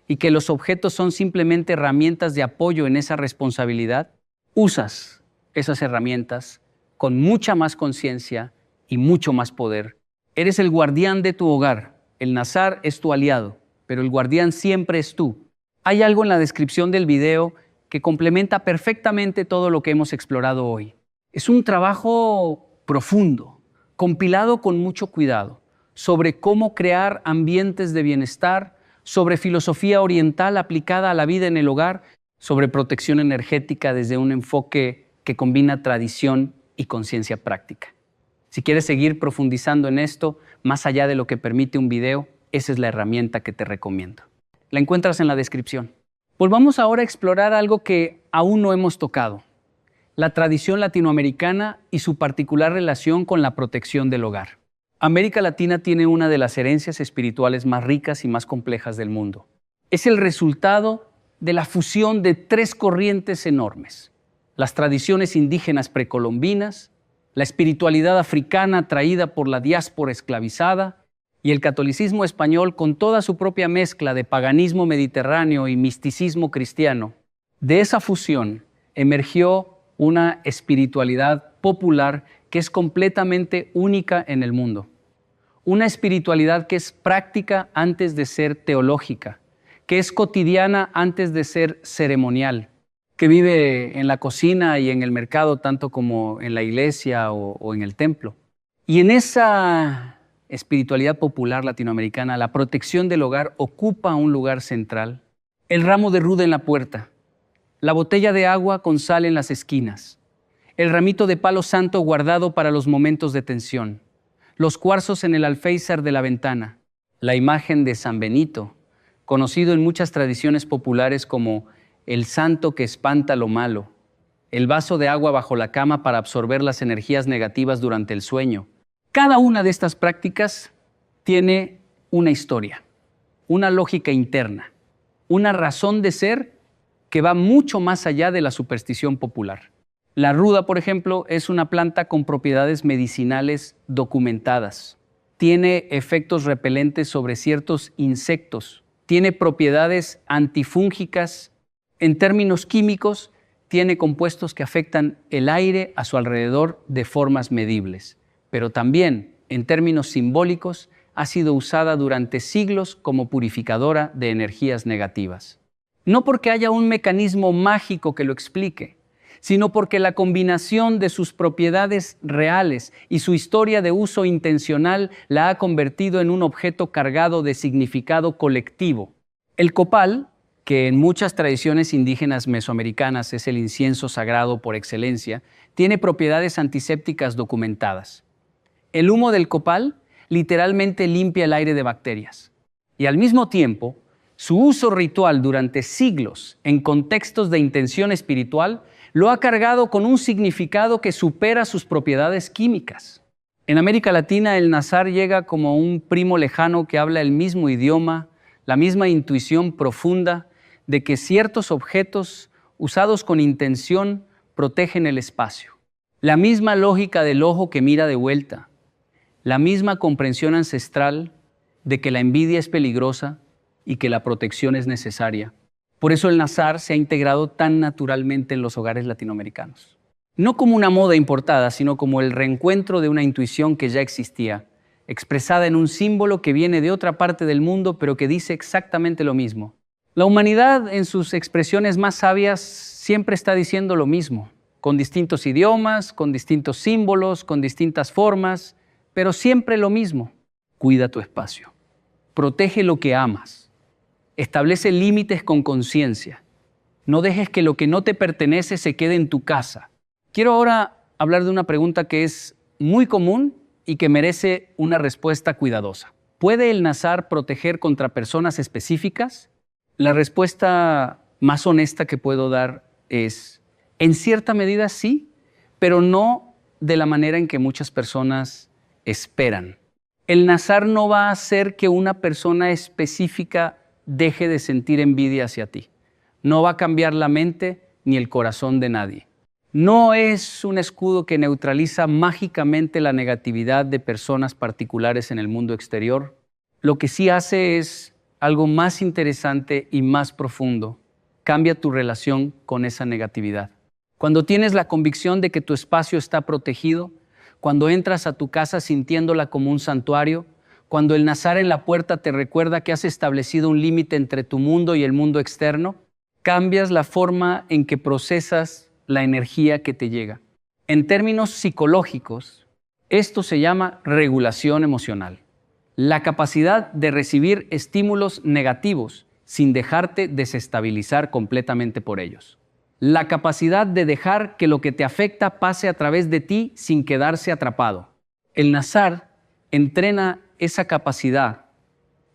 y que los objetos son simplemente herramientas de apoyo en esa responsabilidad, usas esas herramientas con mucha más conciencia y mucho más poder. Eres el guardián de tu hogar. El Nazar es tu aliado, pero el guardián siempre es tú. Hay algo en la descripción del video que complementa perfectamente todo lo que hemos explorado hoy. Es un trabajo profundo, compilado con mucho cuidado, sobre cómo crear ambientes de bienestar, sobre filosofía oriental aplicada a la vida en el hogar, sobre protección energética desde un enfoque que combina tradición y conciencia práctica. Si quieres seguir profundizando en esto, más allá de lo que permite un video, esa es la herramienta que te recomiendo. La encuentras en la descripción. Volvamos ahora a explorar algo que aún no hemos tocado: la tradición latinoamericana y su particular relación con la protección del hogar. América Latina tiene una de las herencias espirituales más ricas y más complejas del mundo. Es el resultado de la fusión de tres corrientes enormes: las tradiciones indígenas precolombinas, la espiritualidad africana traída por la diáspora esclavizada y el catolicismo español con toda su propia mezcla de paganismo mediterráneo y misticismo cristiano. De esa fusión emergió una espiritualidad popular que es completamente única en el mundo. Una espiritualidad que es práctica antes de ser teológica, que es cotidiana antes de ser ceremonial, que vive en la cocina y en el mercado tanto como en la iglesia o en el templo. Y en esa espiritualidad popular latinoamericana, la protección del hogar ocupa un lugar central. El ramo de ruda en la puerta, la botella de agua con sal en las esquinas, el ramito de palo santo guardado para los momentos de tensión, los cuarzos en el alféizar de la ventana, la imagen de San Benito, conocido en muchas tradiciones populares como el santo que espanta lo malo, el vaso de agua bajo la cama para absorber las energías negativas durante el sueño. Cada una de estas prácticas tiene una historia, una lógica interna, una razón de ser que va mucho más allá de la superstición popular. La ruda, por ejemplo, es una planta con propiedades medicinales documentadas. Tiene efectos repelentes sobre ciertos insectos. Tiene propiedades antifúngicas. En términos químicos, tiene compuestos que afectan el aire a su alrededor de formas medibles. Pero también, en términos simbólicos, ha sido usada durante siglos como purificadora de energías negativas. No porque haya un mecanismo mágico que lo explique, sino porque la combinación de sus propiedades reales y su historia de uso intencional la ha convertido en un objeto cargado de significado colectivo. El copal, que en muchas tradiciones indígenas mesoamericanas es el incienso sagrado por excelencia, tiene propiedades antisépticas documentadas. El humo del copal literalmente limpia el aire de bacterias. Y al mismo tiempo, su uso ritual durante siglos en contextos de intención espiritual lo ha cargado con un significado que supera sus propiedades químicas. En América Latina, el nazar llega como un primo lejano que habla el mismo idioma, la misma intuición profunda de que ciertos objetos usados con intención protegen el espacio. La misma lógica del ojo que mira de vuelta, la misma comprensión ancestral de que la envidia es peligrosa y que la protección es necesaria. Por eso el nazar se ha integrado tan naturalmente en los hogares latinoamericanos. No como una moda importada, sino como el reencuentro de una intuición que ya existía, expresada en un símbolo que viene de otra parte del mundo, pero que dice exactamente lo mismo. La humanidad, en sus expresiones más sabias, siempre está diciendo lo mismo, con distintos idiomas, con distintos símbolos, con distintas formas, pero siempre lo mismo. Cuida tu espacio. Protege lo que amas. Establece límites con conciencia. No dejes que lo que no te pertenece se quede en tu casa. Quiero ahora hablar de una pregunta que es muy común y que merece una respuesta cuidadosa. ¿Puede el nazar proteger contra personas específicas? La respuesta más honesta que puedo dar es, en cierta medida sí, pero no de la manera en que muchas personas esperan. El nazar no va a hacer que una persona específica deje de sentir envidia hacia ti. No va a cambiar la mente ni el corazón de nadie. No es un escudo que neutraliza mágicamente la negatividad de personas particulares en el mundo exterior. Lo que sí hace es algo más interesante y más profundo. Cambia tu relación con esa negatividad. Cuando tienes la convicción de que tu espacio está protegido, cuando entras a tu casa sintiéndola como un santuario, cuando el nazar en la puerta te recuerda que has establecido un límite entre tu mundo y el mundo externo, cambias la forma en que procesas la energía que te llega. En términos psicológicos, esto se llama regulación emocional. La capacidad de recibir estímulos negativos sin dejarte desestabilizar completamente por ellos. La capacidad de dejar que lo que te afecta pase a través de ti sin quedarse atrapado. El nazar entrena esa capacidad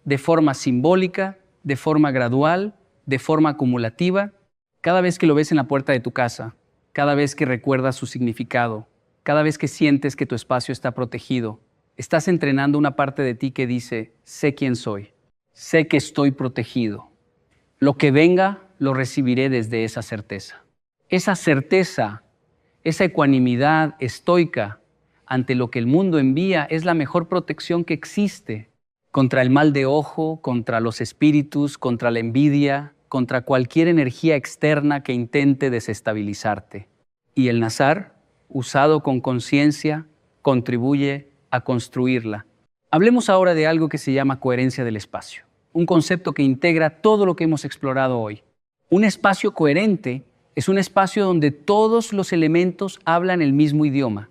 de forma simbólica, de forma gradual, de forma acumulativa, cada vez que lo ves en la puerta de tu casa, cada vez que recuerdas su significado, cada vez que sientes que tu espacio está protegido, estás entrenando una parte de ti que dice, sé quién soy, sé que estoy protegido. Lo que venga, lo recibiré desde esa certeza. Esa certeza, esa ecuanimidad estoica ante lo que el mundo envía es la mejor protección que existe contra el mal de ojo, contra los espíritus, contra la envidia, contra cualquier energía externa que intente desestabilizarte. Y el nazar, usado con conciencia, contribuye a construirla. Hablemos ahora de algo que se llama coherencia del espacio, un concepto que integra todo lo que hemos explorado hoy. Un espacio coherente es un espacio donde todos los elementos hablan el mismo idioma,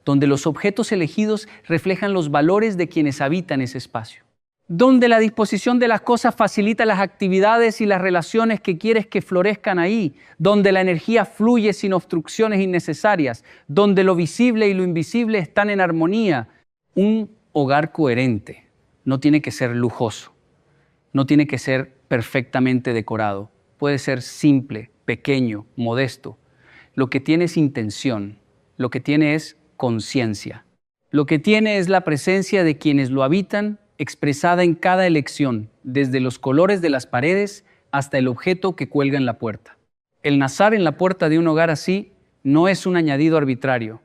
donde los objetos elegidos reflejan los valores de quienes habitan ese espacio, donde la disposición de las cosas facilita las actividades y las relaciones que quieres que florezcan ahí, donde la energía fluye sin obstrucciones innecesarias, donde lo visible y lo invisible están en armonía. Un hogar coherente no tiene que ser lujoso, no tiene que ser perfectamente decorado, puede ser simple, pequeño, modesto. Lo que tiene es intención, lo que tiene es conciencia. Lo que tiene es la presencia de quienes lo habitan, expresada en cada elección, desde los colores de las paredes hasta el objeto que cuelga en la puerta. El nazar en la puerta de un hogar así no es un añadido arbitrario.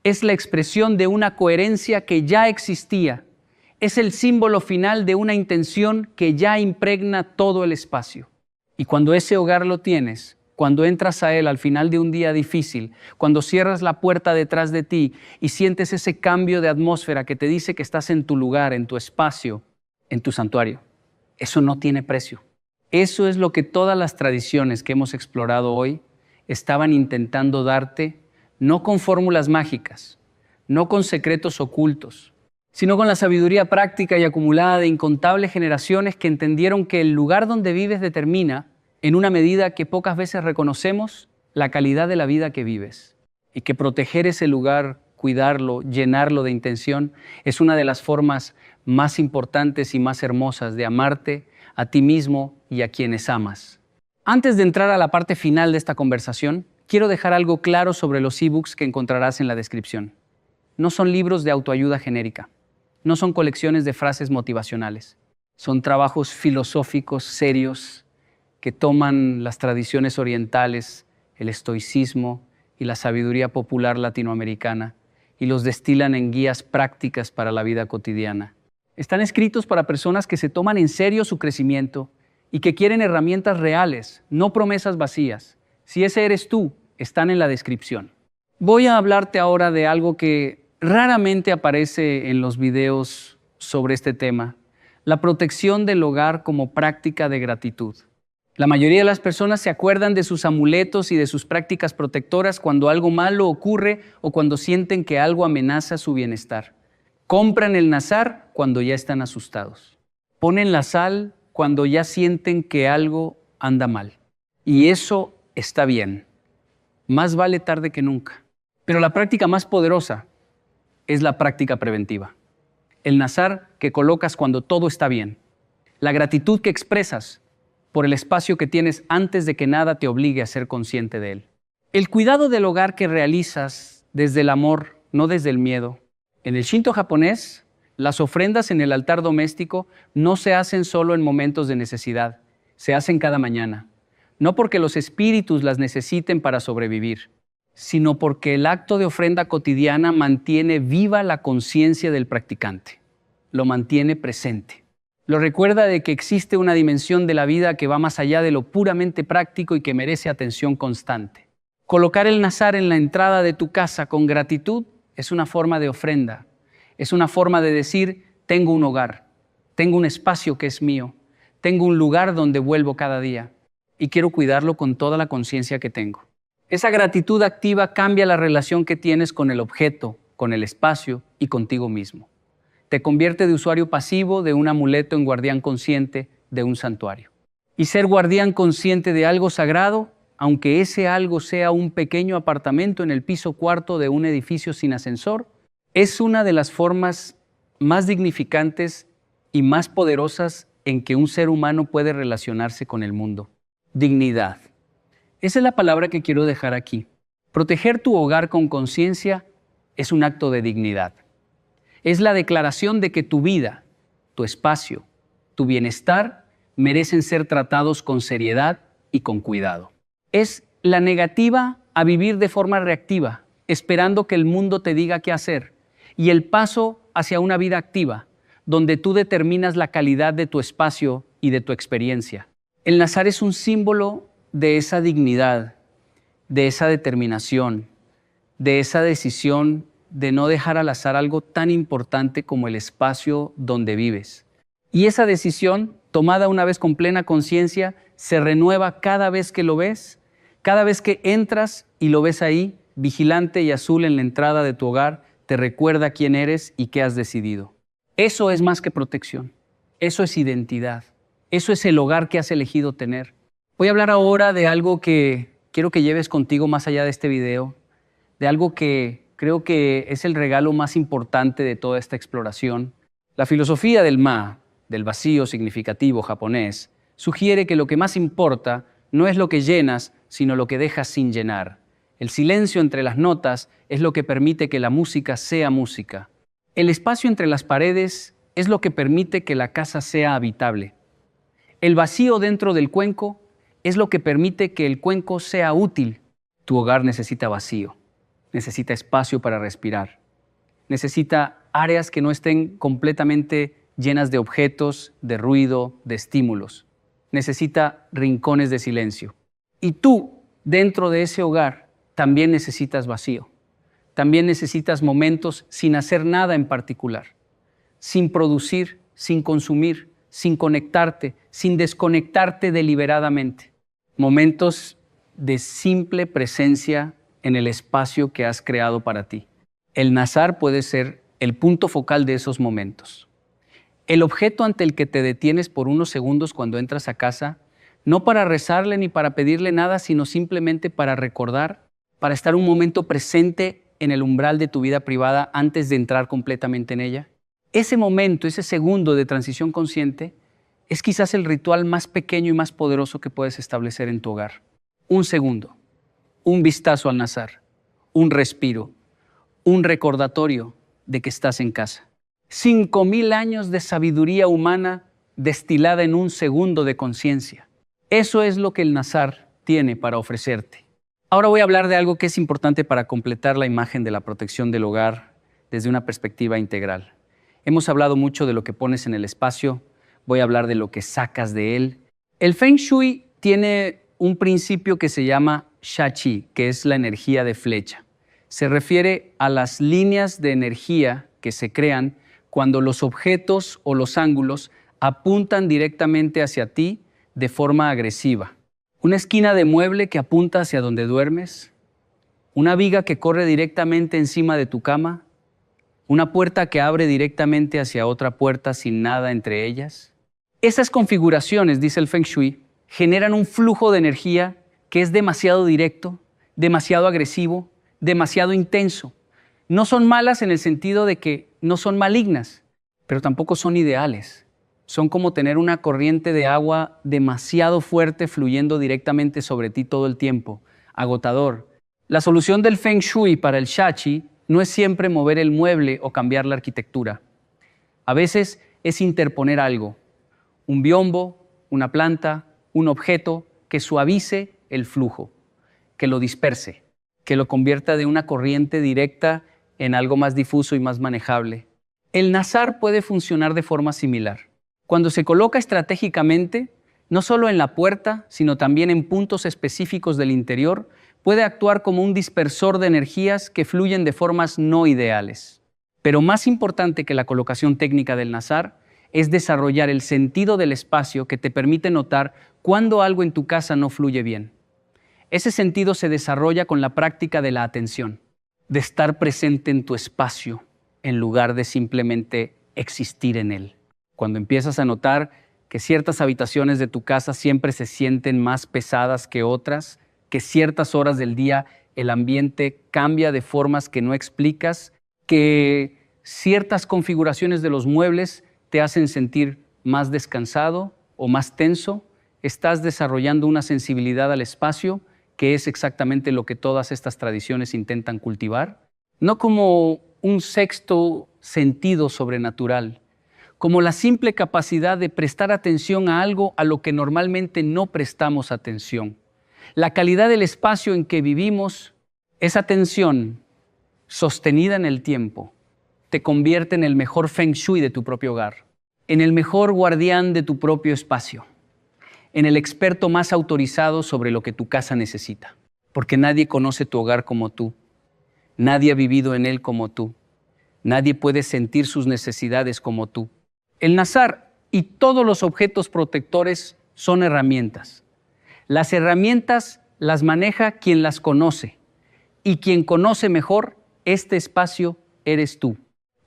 Es la expresión de una coherencia que ya existía. Es el símbolo final de una intención que ya impregna todo el espacio. Y cuando ese hogar lo tienes, cuando entras a Él al final de un día difícil, cuando cierras la puerta detrás de ti y sientes ese cambio de atmósfera que te dice que estás en tu lugar, en tu espacio, en tu santuario, eso no tiene precio. Eso es lo que todas las tradiciones que hemos explorado hoy estaban intentando darte, no con fórmulas mágicas, no con secretos ocultos, sino con la sabiduría práctica y acumulada de incontables generaciones que entendieron que el lugar donde vives determina, en una medida que pocas veces reconocemos, la calidad de la vida que vives. Y que proteger ese lugar, cuidarlo, llenarlo de intención, es una de las formas más importantes y más hermosas de amarte a ti mismo y a quienes amas. Antes de entrar a la parte final de esta conversación, quiero dejar algo claro sobre los ebooks que encontrarás en la descripción. No son libros de autoayuda genérica, no son colecciones de frases motivacionales, son trabajos filosóficos serios que toman las tradiciones orientales, el estoicismo y la sabiduría popular latinoamericana y los destilan en guías prácticas para la vida cotidiana. Están escritos para personas que se toman en serio su crecimiento y que quieren herramientas reales, no promesas vacías. Si ese eres tú, están en la descripción. Voy a hablarte ahora de algo que raramente aparece en los videos sobre este tema, la protección del hogar como práctica de gratitud. La mayoría de las personas se acuerdan de sus amuletos y de sus prácticas protectoras cuando algo malo ocurre o cuando sienten que algo amenaza su bienestar. Compran el nazar cuando ya están asustados. Ponen la sal cuando ya sienten que algo anda mal. Y eso está bien. Más vale tarde que nunca. Pero la práctica más poderosa es la práctica preventiva. El nazar que colocas cuando todo está bien. La gratitud que expresas por el espacio que tienes antes de que nada te obligue a ser consciente de él. El cuidado del hogar que realizas desde el amor, no desde el miedo. En el Shinto japonés, las ofrendas en el altar doméstico no se hacen solo en momentos de necesidad, se hacen cada mañana. No porque los espíritus las necesiten para sobrevivir, sino porque el acto de ofrenda cotidiana mantiene viva la conciencia del practicante, lo mantiene presente. Lo recuerda de que existe una dimensión de la vida que va más allá de lo puramente práctico y que merece atención constante. Colocar el nazar en la entrada de tu casa con gratitud es una forma de ofrenda. Es una forma de decir, tengo un hogar, tengo un espacio que es mío, tengo un lugar donde vuelvo cada día y quiero cuidarlo con toda la conciencia que tengo. Esa gratitud activa cambia la relación que tienes con el objeto, con el espacio y contigo mismo. Te convierte de usuario pasivo de un amuleto en guardián consciente de un santuario. Y ser guardián consciente de algo sagrado, aunque ese algo sea un pequeño apartamento en el piso cuarto de un edificio sin ascensor, es una de las formas más dignificantes y más poderosas en que un ser humano puede relacionarse con el mundo. Dignidad. Esa es la palabra que quiero dejar aquí. Proteger tu hogar con conciencia es un acto de dignidad. Es la declaración de que tu vida, tu espacio, tu bienestar merecen ser tratados con seriedad y con cuidado. Es la negativa a vivir de forma reactiva, esperando que el mundo te diga qué hacer, y el paso hacia una vida activa, donde tú determinas la calidad de tu espacio y de tu experiencia. El nazar es un símbolo de esa dignidad, de esa determinación, de esa decisión de no dejar al azar algo tan importante como el espacio donde vives. Y esa decisión, tomada una vez con plena conciencia, se renueva cada vez que lo ves, cada vez que entras y lo ves ahí, vigilante y azul en la entrada de tu hogar, te recuerda quién eres y qué has decidido. Eso es más que protección, eso es identidad, eso es el hogar que has elegido tener. Voy a hablar ahora de algo que quiero que lleves contigo más allá de este video, de algo que creo que es el regalo más importante de toda esta exploración. La filosofía del Ma, del vacío significativo japonés, sugiere que lo que más importa no es lo que llenas, sino lo que dejas sin llenar. El silencio entre las notas es lo que permite que la música sea música. El espacio entre las paredes es lo que permite que la casa sea habitable. El vacío dentro del cuenco es lo que permite que el cuenco sea útil. Tu hogar necesita vacío. Necesita espacio para respirar. Necesita áreas que no estén completamente llenas de objetos, de ruido, de estímulos. Necesita rincones de silencio. Y tú dentro de ese hogar también necesitas vacío. También necesitas momentos sin hacer nada en particular, sin producir, sin consumir, sin conectarte, sin desconectarte deliberadamente. Momentos de simple presencia en el espacio que has creado para ti. El nazar puede ser el punto focal de esos momentos. El objeto ante el que te detienes por unos segundos cuando entras a casa, no para rezarle ni para pedirle nada, sino simplemente para recordar, para estar un momento presente en el umbral de tu vida privada antes de entrar completamente en ella. Ese momento, ese segundo de transición consciente, es quizás el ritual más pequeño y más poderoso que puedes establecer en tu hogar. Un segundo, un vistazo al nazar, un respiro, un recordatorio de que estás en casa. 5,000 años de sabiduría humana destilada en un segundo de conciencia. Eso es lo que el nazar tiene para ofrecerte. Ahora voy a hablar de algo que es importante para completar la imagen de la protección del hogar desde una perspectiva integral. Hemos hablado mucho de lo que pones en el espacio, voy a hablar de lo que sacas de él. El Feng Shui tiene un principio que se llama Shachi, que es la energía de flecha. Se refiere a las líneas de energía que se crean cuando los objetos o los ángulos apuntan directamente hacia ti de forma agresiva. Una esquina de mueble que apunta hacia donde duermes, una viga que corre directamente encima de tu cama, una puerta que abre directamente hacia otra puerta sin nada entre ellas. Esas configuraciones, dice el Feng Shui, generan un flujo de energía que es demasiado directo, demasiado agresivo, demasiado intenso. No son malas en el sentido de que no son malignas, pero tampoco son ideales. Son como tener una corriente de agua demasiado fuerte fluyendo directamente sobre ti todo el tiempo, agotador. La solución del Feng Shui para el Shachi no es siempre mover el mueble o cambiar la arquitectura. A veces es interponer algo, un biombo, una planta, un objeto que suavice el flujo, que lo disperse, que lo convierta de una corriente directa en algo más difuso y más manejable. El nazar puede funcionar de forma similar. Cuando se coloca estratégicamente, no solo en la puerta, sino también en puntos específicos del interior, puede actuar como un dispersor de energías que fluyen de formas no ideales. Pero más importante que la colocación técnica del nazar es desarrollar el sentido del espacio que te permite notar cuando algo en tu casa no fluye bien. Ese sentido se desarrolla con la práctica de la atención, de estar presente en tu espacio en lugar de simplemente existir en él. Cuando empiezas a notar que ciertas habitaciones de tu casa siempre se sienten más pesadas que otras, que ciertas horas del día el ambiente cambia de formas que no explicas, que ciertas configuraciones de los muebles te hacen sentir más descansado o más tenso, estás desarrollando una sensibilidad al espacio que es exactamente lo que todas estas tradiciones intentan cultivar, no como un sexto sentido sobrenatural, como la simple capacidad de prestar atención a algo a lo que normalmente no prestamos atención. La calidad del espacio en que vivimos, esa atención sostenida en el tiempo, te convierte en el mejor Feng Shui de tu propio hogar, en el mejor guardián de tu propio espacio, en el experto más autorizado sobre lo que tu casa necesita. Porque nadie conoce tu hogar como tú, nadie ha vivido en él como tú, nadie puede sentir sus necesidades como tú. El nazar y todos los objetos protectores son herramientas. Las herramientas las maneja quien las conoce, y quien conoce mejor este espacio eres tú.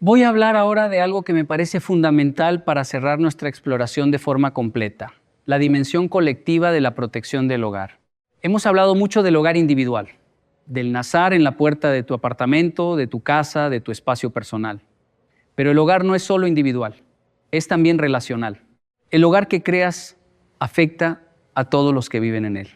Voy a hablar ahora de algo que me parece fundamental para cerrar nuestra exploración de forma completa, la dimensión colectiva de la protección del hogar. Hemos hablado mucho del hogar individual, del nazar en la puerta de tu apartamento, de tu casa, de tu espacio personal. Pero el hogar no es solo individual, es también relacional. El hogar que creas afecta a todos los que viven en él.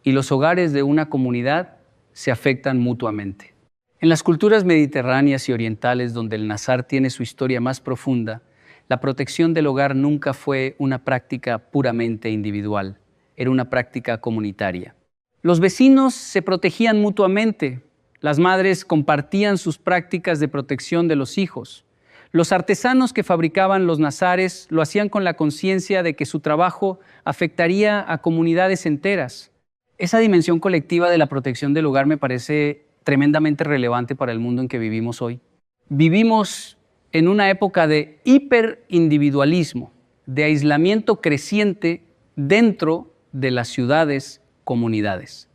Y los hogares de una comunidad se afectan mutuamente. En las culturas mediterráneas y orientales, donde el nazar tiene su historia más profunda, la protección del hogar nunca fue una práctica puramente individual, era una práctica comunitaria. Los vecinos se protegían mutuamente, las madres compartían sus prácticas de protección de los hijos. Los artesanos que fabricaban los nazares lo hacían con la conciencia de que su trabajo afectaría a comunidades enteras. Esa dimensión colectiva de la protección del hogar me parece tremendamente relevante para el mundo en que vivimos hoy. Vivimos en una época de hiperindividualismo, de aislamiento creciente dentro de las ciudades, comunidades.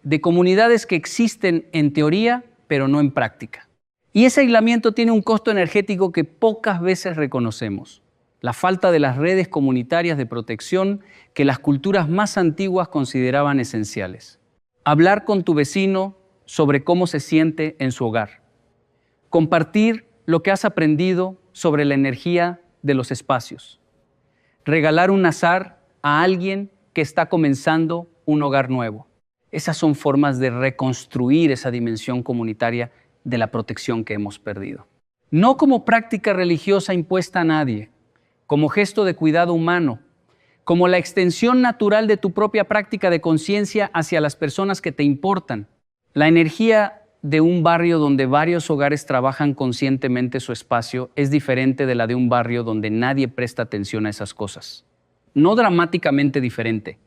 De comunidades que existen en teoría, pero no en práctica. Y ese aislamiento tiene un costo energético que pocas veces reconocemos. La falta de las redes comunitarias de protección que las culturas más antiguas consideraban esenciales. Hablar con tu vecino sobre cómo se siente en su hogar. Compartir lo que has aprendido sobre la energía de los espacios. Regalar un nazar a alguien que está comenzando un hogar nuevo. Esas son formas de reconstruir esa dimensión comunitaria de la protección que hemos perdido. No como práctica religiosa impuesta a nadie, como gesto de cuidado humano, como la extensión natural de tu propia práctica de conciencia hacia las personas que te importan. La energía de un barrio donde varios hogares trabajan conscientemente su espacio es diferente de la de un barrio donde nadie presta atención a esas cosas. No dramáticamente diferente,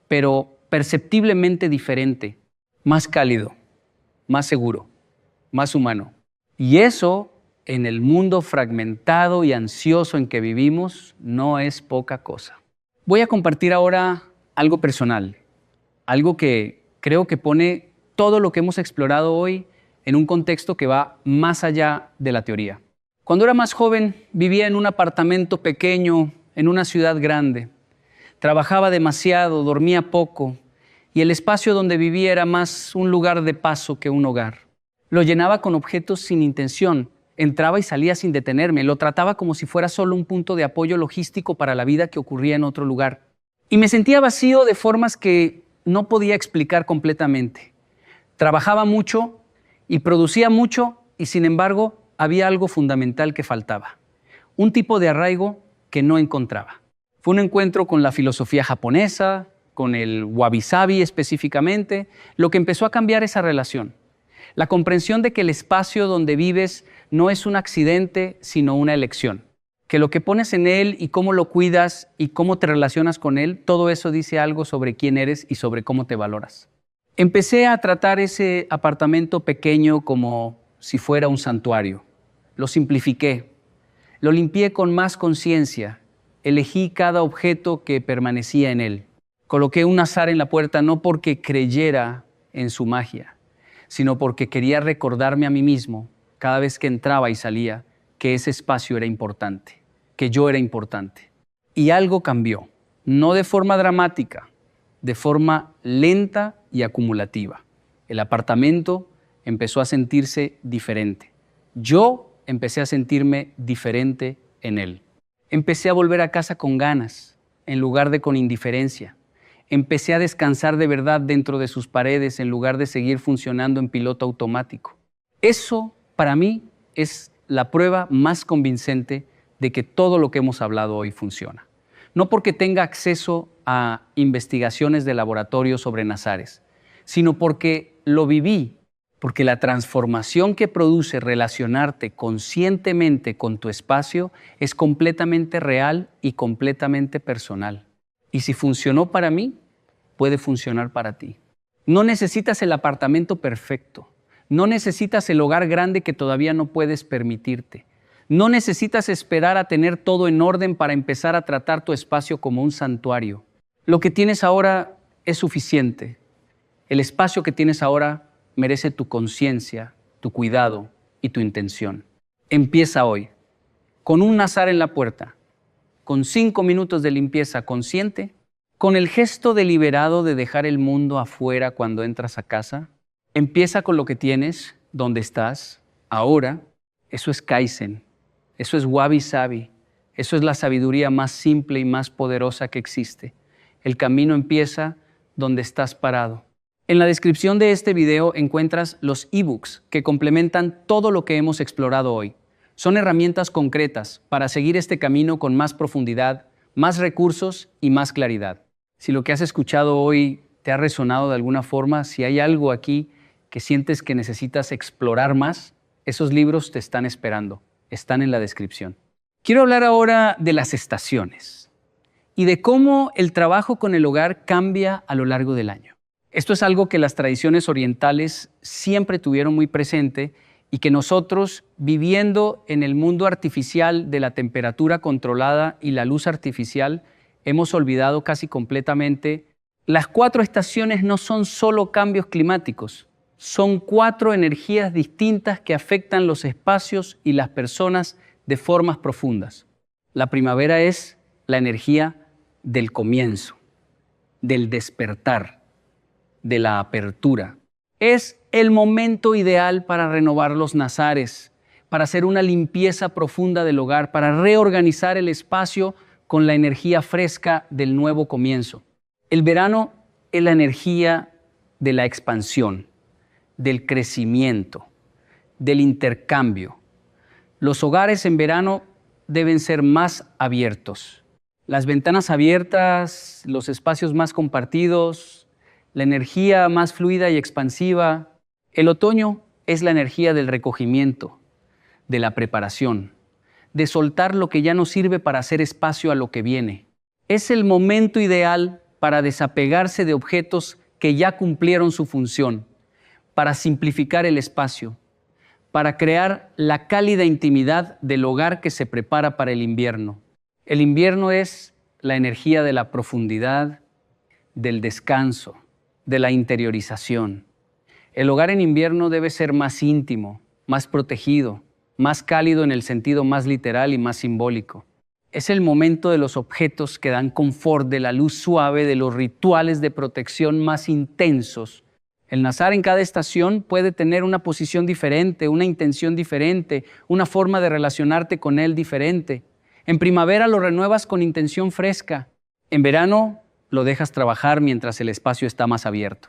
pero perceptiblemente diferente, más cálido, más seguro, más humano. Y eso, en el mundo fragmentado y ansioso en que vivimos, no es poca cosa. Voy a compartir ahora algo personal, algo que creo que pone todo lo que hemos explorado hoy en un contexto que va más allá de la teoría. Cuando era más joven, vivía en un apartamento pequeño, en una ciudad grande. Trabajaba demasiado, dormía poco, y el espacio donde vivía era más un lugar de paso que un hogar. Lo llenaba con objetos sin intención, entraba y salía sin detenerme, lo trataba como si fuera solo un punto de apoyo logístico para la vida que ocurría en otro lugar. Y me sentía vacío de formas que no podía explicar completamente. Trabajaba mucho y producía mucho y sin embargo había algo fundamental que faltaba. Un tipo de arraigo que no encontraba. Fue un encuentro con la filosofía japonesa, con el wabi-sabi específicamente, lo que empezó a cambiar esa relación. La comprensión de que el espacio donde vives no es un accidente, sino una elección. Que lo que pones en él y cómo lo cuidas y cómo te relacionas con él, todo eso dice algo sobre quién eres y sobre cómo te valoras. Empecé a tratar ese apartamento pequeño como si fuera un santuario. Lo simplifiqué, lo limpié con más conciencia, elegí cada objeto que permanecía en él. Coloqué un azar en la puerta no porque creyera en su magia, sino porque quería recordarme a mí mismo, cada vez que entraba y salía, que ese espacio era importante, que yo era importante. Y algo cambió, no de forma dramática, de forma lenta y acumulativa. El apartamento empezó a sentirse diferente. Yo empecé a sentirme diferente en él. Empecé a volver a casa con ganas, en lugar de con indiferencia. Empecé a descansar de verdad dentro de sus paredes en lugar de seguir funcionando en piloto automático. Eso, para mí, es la prueba más convincente de que todo lo que hemos hablado hoy funciona. No porque tenga acceso a investigaciones de laboratorio sobre nazares, sino porque lo viví, porque la transformación que produce relacionarte conscientemente con tu espacio es completamente real y completamente personal. Y si funcionó para mí, puede funcionar para ti. No necesitas el apartamento perfecto. No necesitas el hogar grande que todavía no puedes permitirte. No necesitas esperar a tener todo en orden para empezar a tratar tu espacio como un santuario. Lo que tienes ahora es suficiente. El espacio que tienes ahora merece tu conciencia, tu cuidado y tu intención. Empieza hoy, con un nazar en la puerta, con 5 minutos de limpieza consciente, con el gesto deliberado de dejar el mundo afuera cuando entras a casa. Empieza con lo que tienes, donde estás, ahora. Eso es Kaizen, eso es wabi-sabi, eso es la sabiduría más simple y más poderosa que existe. El camino empieza donde estás parado. En la descripción de este video encuentras los ebooks que complementan todo lo que hemos explorado hoy. Son herramientas concretas para seguir este camino con más profundidad, más recursos y más claridad. Si lo que has escuchado hoy te ha resonado de alguna forma, si hay algo aquí que sientes que necesitas explorar más, esos libros te están esperando, están en la descripción. Quiero hablar ahora de las estaciones y de cómo el trabajo con el hogar cambia a lo largo del año. Esto es algo que las tradiciones orientales siempre tuvieron muy presente y que nosotros, viviendo en el mundo artificial de la temperatura controlada y la luz artificial, hemos olvidado casi completamente. Las 4 estaciones no son solo cambios climáticos, son 4 energías distintas que afectan los espacios y las personas de formas profundas. La primavera es la energía del comienzo, del despertar, de la apertura. Es el momento ideal para renovar los nazares, para hacer una limpieza profunda del hogar, para reorganizar el espacio con la energía fresca del nuevo comienzo. El verano es la energía de la expansión, del crecimiento, del intercambio. Los hogares en verano deben ser más abiertos. Las ventanas abiertas, los espacios más compartidos, la energía más fluida y expansiva. El otoño es la energía del recogimiento, de la preparación, de soltar lo que ya no sirve para hacer espacio a lo que viene. Es el momento ideal para desapegarse de objetos que ya cumplieron su función, para simplificar el espacio, para crear la cálida intimidad del hogar que se prepara para el invierno. El invierno es la energía de la profundidad, del descanso, de la interiorización. El hogar en invierno debe ser más íntimo, más protegido, más cálido en el sentido más literal y más simbólico. Es el momento de los objetos que dan confort, de la luz suave, de los rituales de protección más intensos. El nazar en cada estación puede tener una posición diferente, una intención diferente, una forma de relacionarte con él diferente. En primavera lo renuevas con intención fresca. En verano lo dejas trabajar mientras el espacio está más abierto.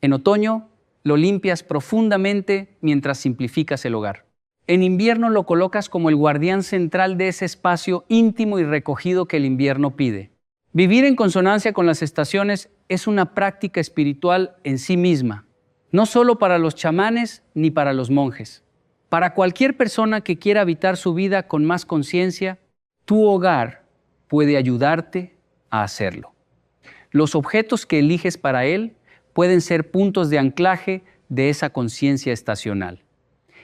En otoño lo limpias profundamente mientras simplificas el hogar. En invierno lo colocas como el guardián central de ese espacio íntimo y recogido que el invierno pide. Vivir en consonancia con las estaciones es una práctica espiritual en sí misma, no solo para los chamanes ni para los monjes. Para cualquier persona que quiera habitar su vida con más conciencia, tu hogar puede ayudarte a hacerlo. Los objetos que eliges para él pueden ser puntos de anclaje de esa conciencia estacional.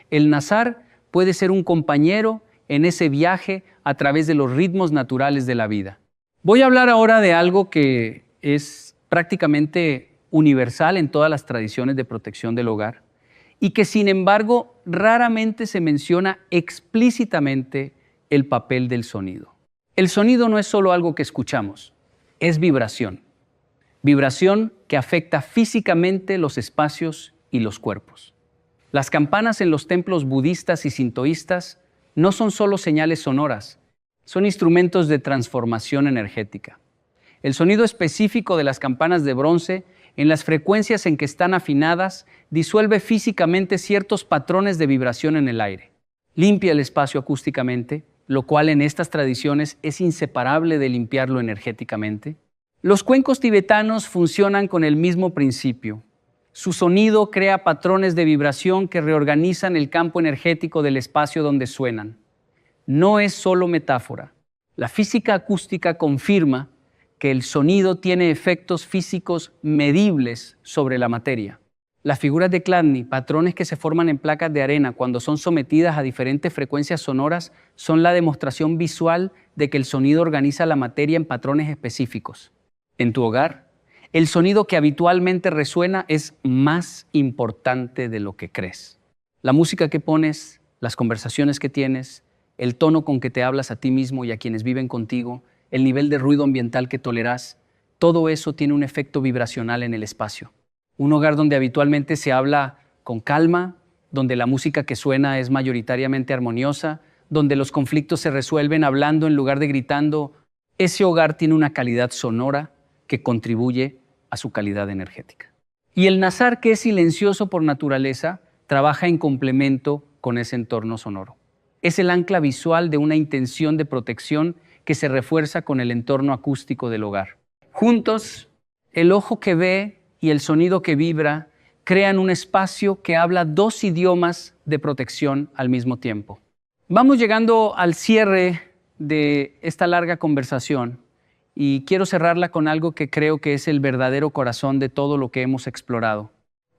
El nazar puede ser un compañero en ese viaje a través de los ritmos naturales de la vida. Voy a hablar ahora de algo que es prácticamente universal en todas las tradiciones de protección del hogar y que, sin embargo, raramente se menciona explícitamente el papel del sonido. El sonido no es solo algo que escuchamos, es vibración. Vibración que afecta físicamente los espacios y los cuerpos. Las campanas en los templos budistas y sintoístas no son solo señales sonoras, son instrumentos de transformación energética. El sonido específico de las campanas de bronce, en las frecuencias en que están afinadas, disuelve físicamente ciertos patrones de vibración en el aire. Limpia el espacio acústicamente, lo cual en estas tradiciones es inseparable de limpiarlo energéticamente. Los cuencos tibetanos funcionan con el mismo principio. Su sonido crea patrones de vibración que reorganizan el campo energético del espacio donde suenan. No es solo metáfora. La física acústica confirma que el sonido tiene efectos físicos medibles sobre la materia. Las figuras de Chladni, patrones que se forman en placas de arena cuando son sometidas a diferentes frecuencias sonoras, son la demostración visual de que el sonido organiza la materia en patrones específicos. En tu hogar, el sonido que habitualmente resuena es más importante de lo que crees. La música que pones, las conversaciones que tienes, el tono con que te hablas a ti mismo y a quienes viven contigo, el nivel de ruido ambiental que toleras, todo eso tiene un efecto vibracional en el espacio. Un hogar donde habitualmente se habla con calma, donde la música que suena es mayoritariamente armoniosa, donde los conflictos se resuelven hablando en lugar de gritando, ese hogar tiene una calidad sonora que contribuye a su calidad energética. Y el nazar, que es silencioso por naturaleza, trabaja en complemento con ese entorno sonoro. Es el ancla visual de una intención de protección que se refuerza con el entorno acústico del hogar. Juntos, el ojo que ve y el sonido que vibra crean un espacio que habla 2 idiomas de protección al mismo tiempo. Vamos llegando al cierre de esta larga conversación y quiero cerrarla con algo que creo que es el verdadero corazón de todo lo que hemos explorado.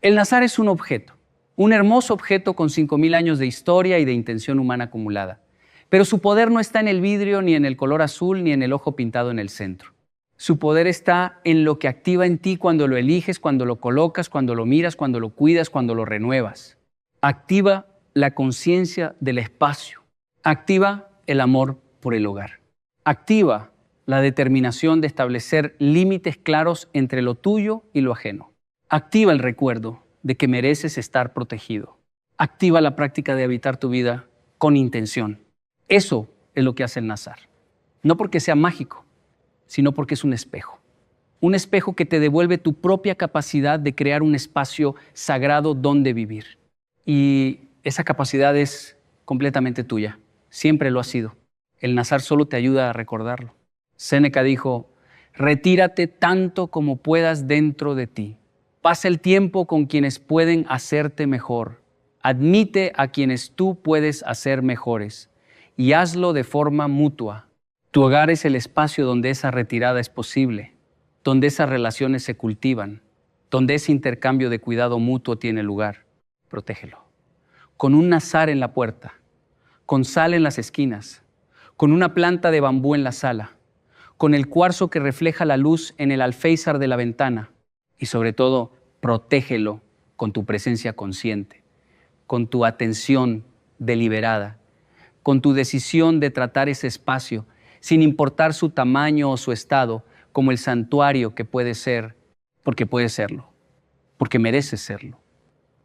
El Nazar es un objeto, un hermoso objeto con 5,000 años de historia y de intención humana acumulada. Pero su poder no está en el vidrio, ni en el color azul, ni en el ojo pintado en el centro. Su poder está en lo que activa en ti cuando lo eliges, cuando lo colocas, cuando lo miras, cuando lo cuidas, cuando lo renuevas. Activa la conciencia del espacio. Activa el amor por el hogar. Activa la determinación de establecer límites claros entre lo tuyo y lo ajeno. Activa el recuerdo de que mereces estar protegido. Activa la práctica de habitar tu vida con intención. Eso es lo que hace el Nazar. No porque sea mágico, sino porque es un espejo. Un espejo que te devuelve tu propia capacidad de crear un espacio sagrado donde vivir. Y esa capacidad es completamente tuya. Siempre lo ha sido. El Nazar solo te ayuda a recordarlo. Séneca dijo, retírate tanto como puedas dentro de ti. Pasa el tiempo con quienes pueden hacerte mejor. Admite a quienes tú puedes hacer mejores. Y hazlo de forma mutua. Tu hogar es el espacio donde esa retirada es posible, donde esas relaciones se cultivan, donde ese intercambio de cuidado mutuo tiene lugar. Protégelo. Con un Nazar en la puerta, con sal en las esquinas, con una planta de bambú en la sala, con el cuarzo que refleja la luz en el alféizar de la ventana y sobre todo, protégelo con tu presencia consciente, con tu atención deliberada, con tu decisión de tratar ese espacio sin importar su tamaño o su estado, como el santuario que puede ser, porque puede serlo, porque mereces serlo,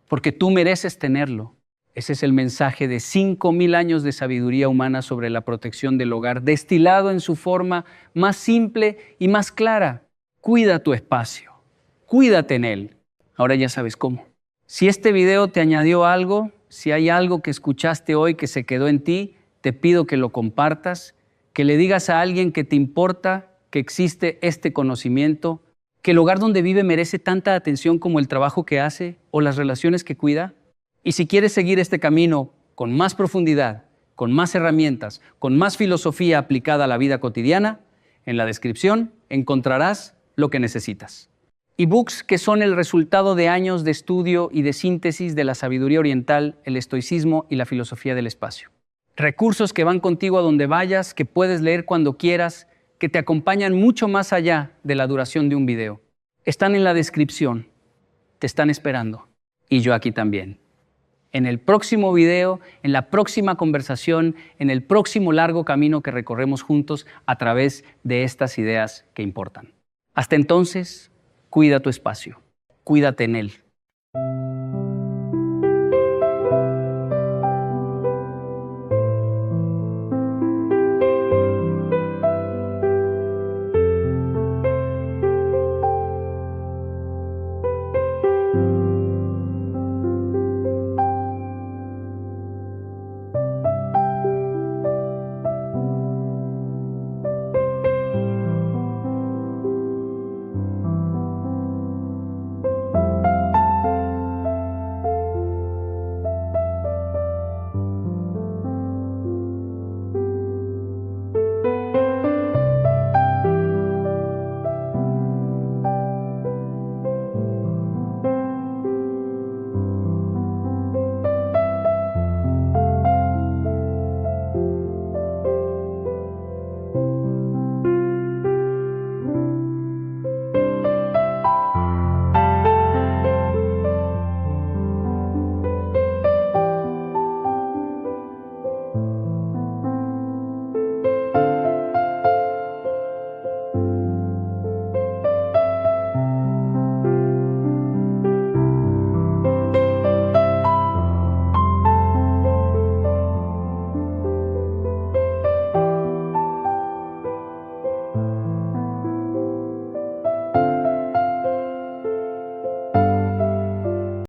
porque tú mereces tenerlo. Ese es el mensaje de 5,000 años de sabiduría humana sobre la protección del hogar, destilado en su forma más simple y más clara. Cuida tu espacio, cuídate en él. Ahora ya sabes cómo. Si este video te añadió algo, si hay algo que escuchaste hoy que se quedó en ti, te pido que lo compartas, que le digas a alguien que te importa que existe este conocimiento, que el hogar donde vive merece tanta atención como el trabajo que hace o las relaciones que cuida. Y si quieres seguir este camino con más profundidad, con más herramientas, con más filosofía aplicada a la vida cotidiana, en la descripción encontrarás lo que necesitas. E-books que son el resultado de años de estudio y de síntesis de la sabiduría oriental, el estoicismo y la filosofía del espacio. Recursos que van contigo a donde vayas, que puedes leer cuando quieras, que te acompañan mucho más allá de la duración de un video. Están en la descripción, te están esperando, y yo aquí también. En el próximo video, en la próxima conversación, en el próximo largo camino que recorremos juntos a través de estas ideas que importan. Hasta entonces, cuida tu espacio, cuídate en él.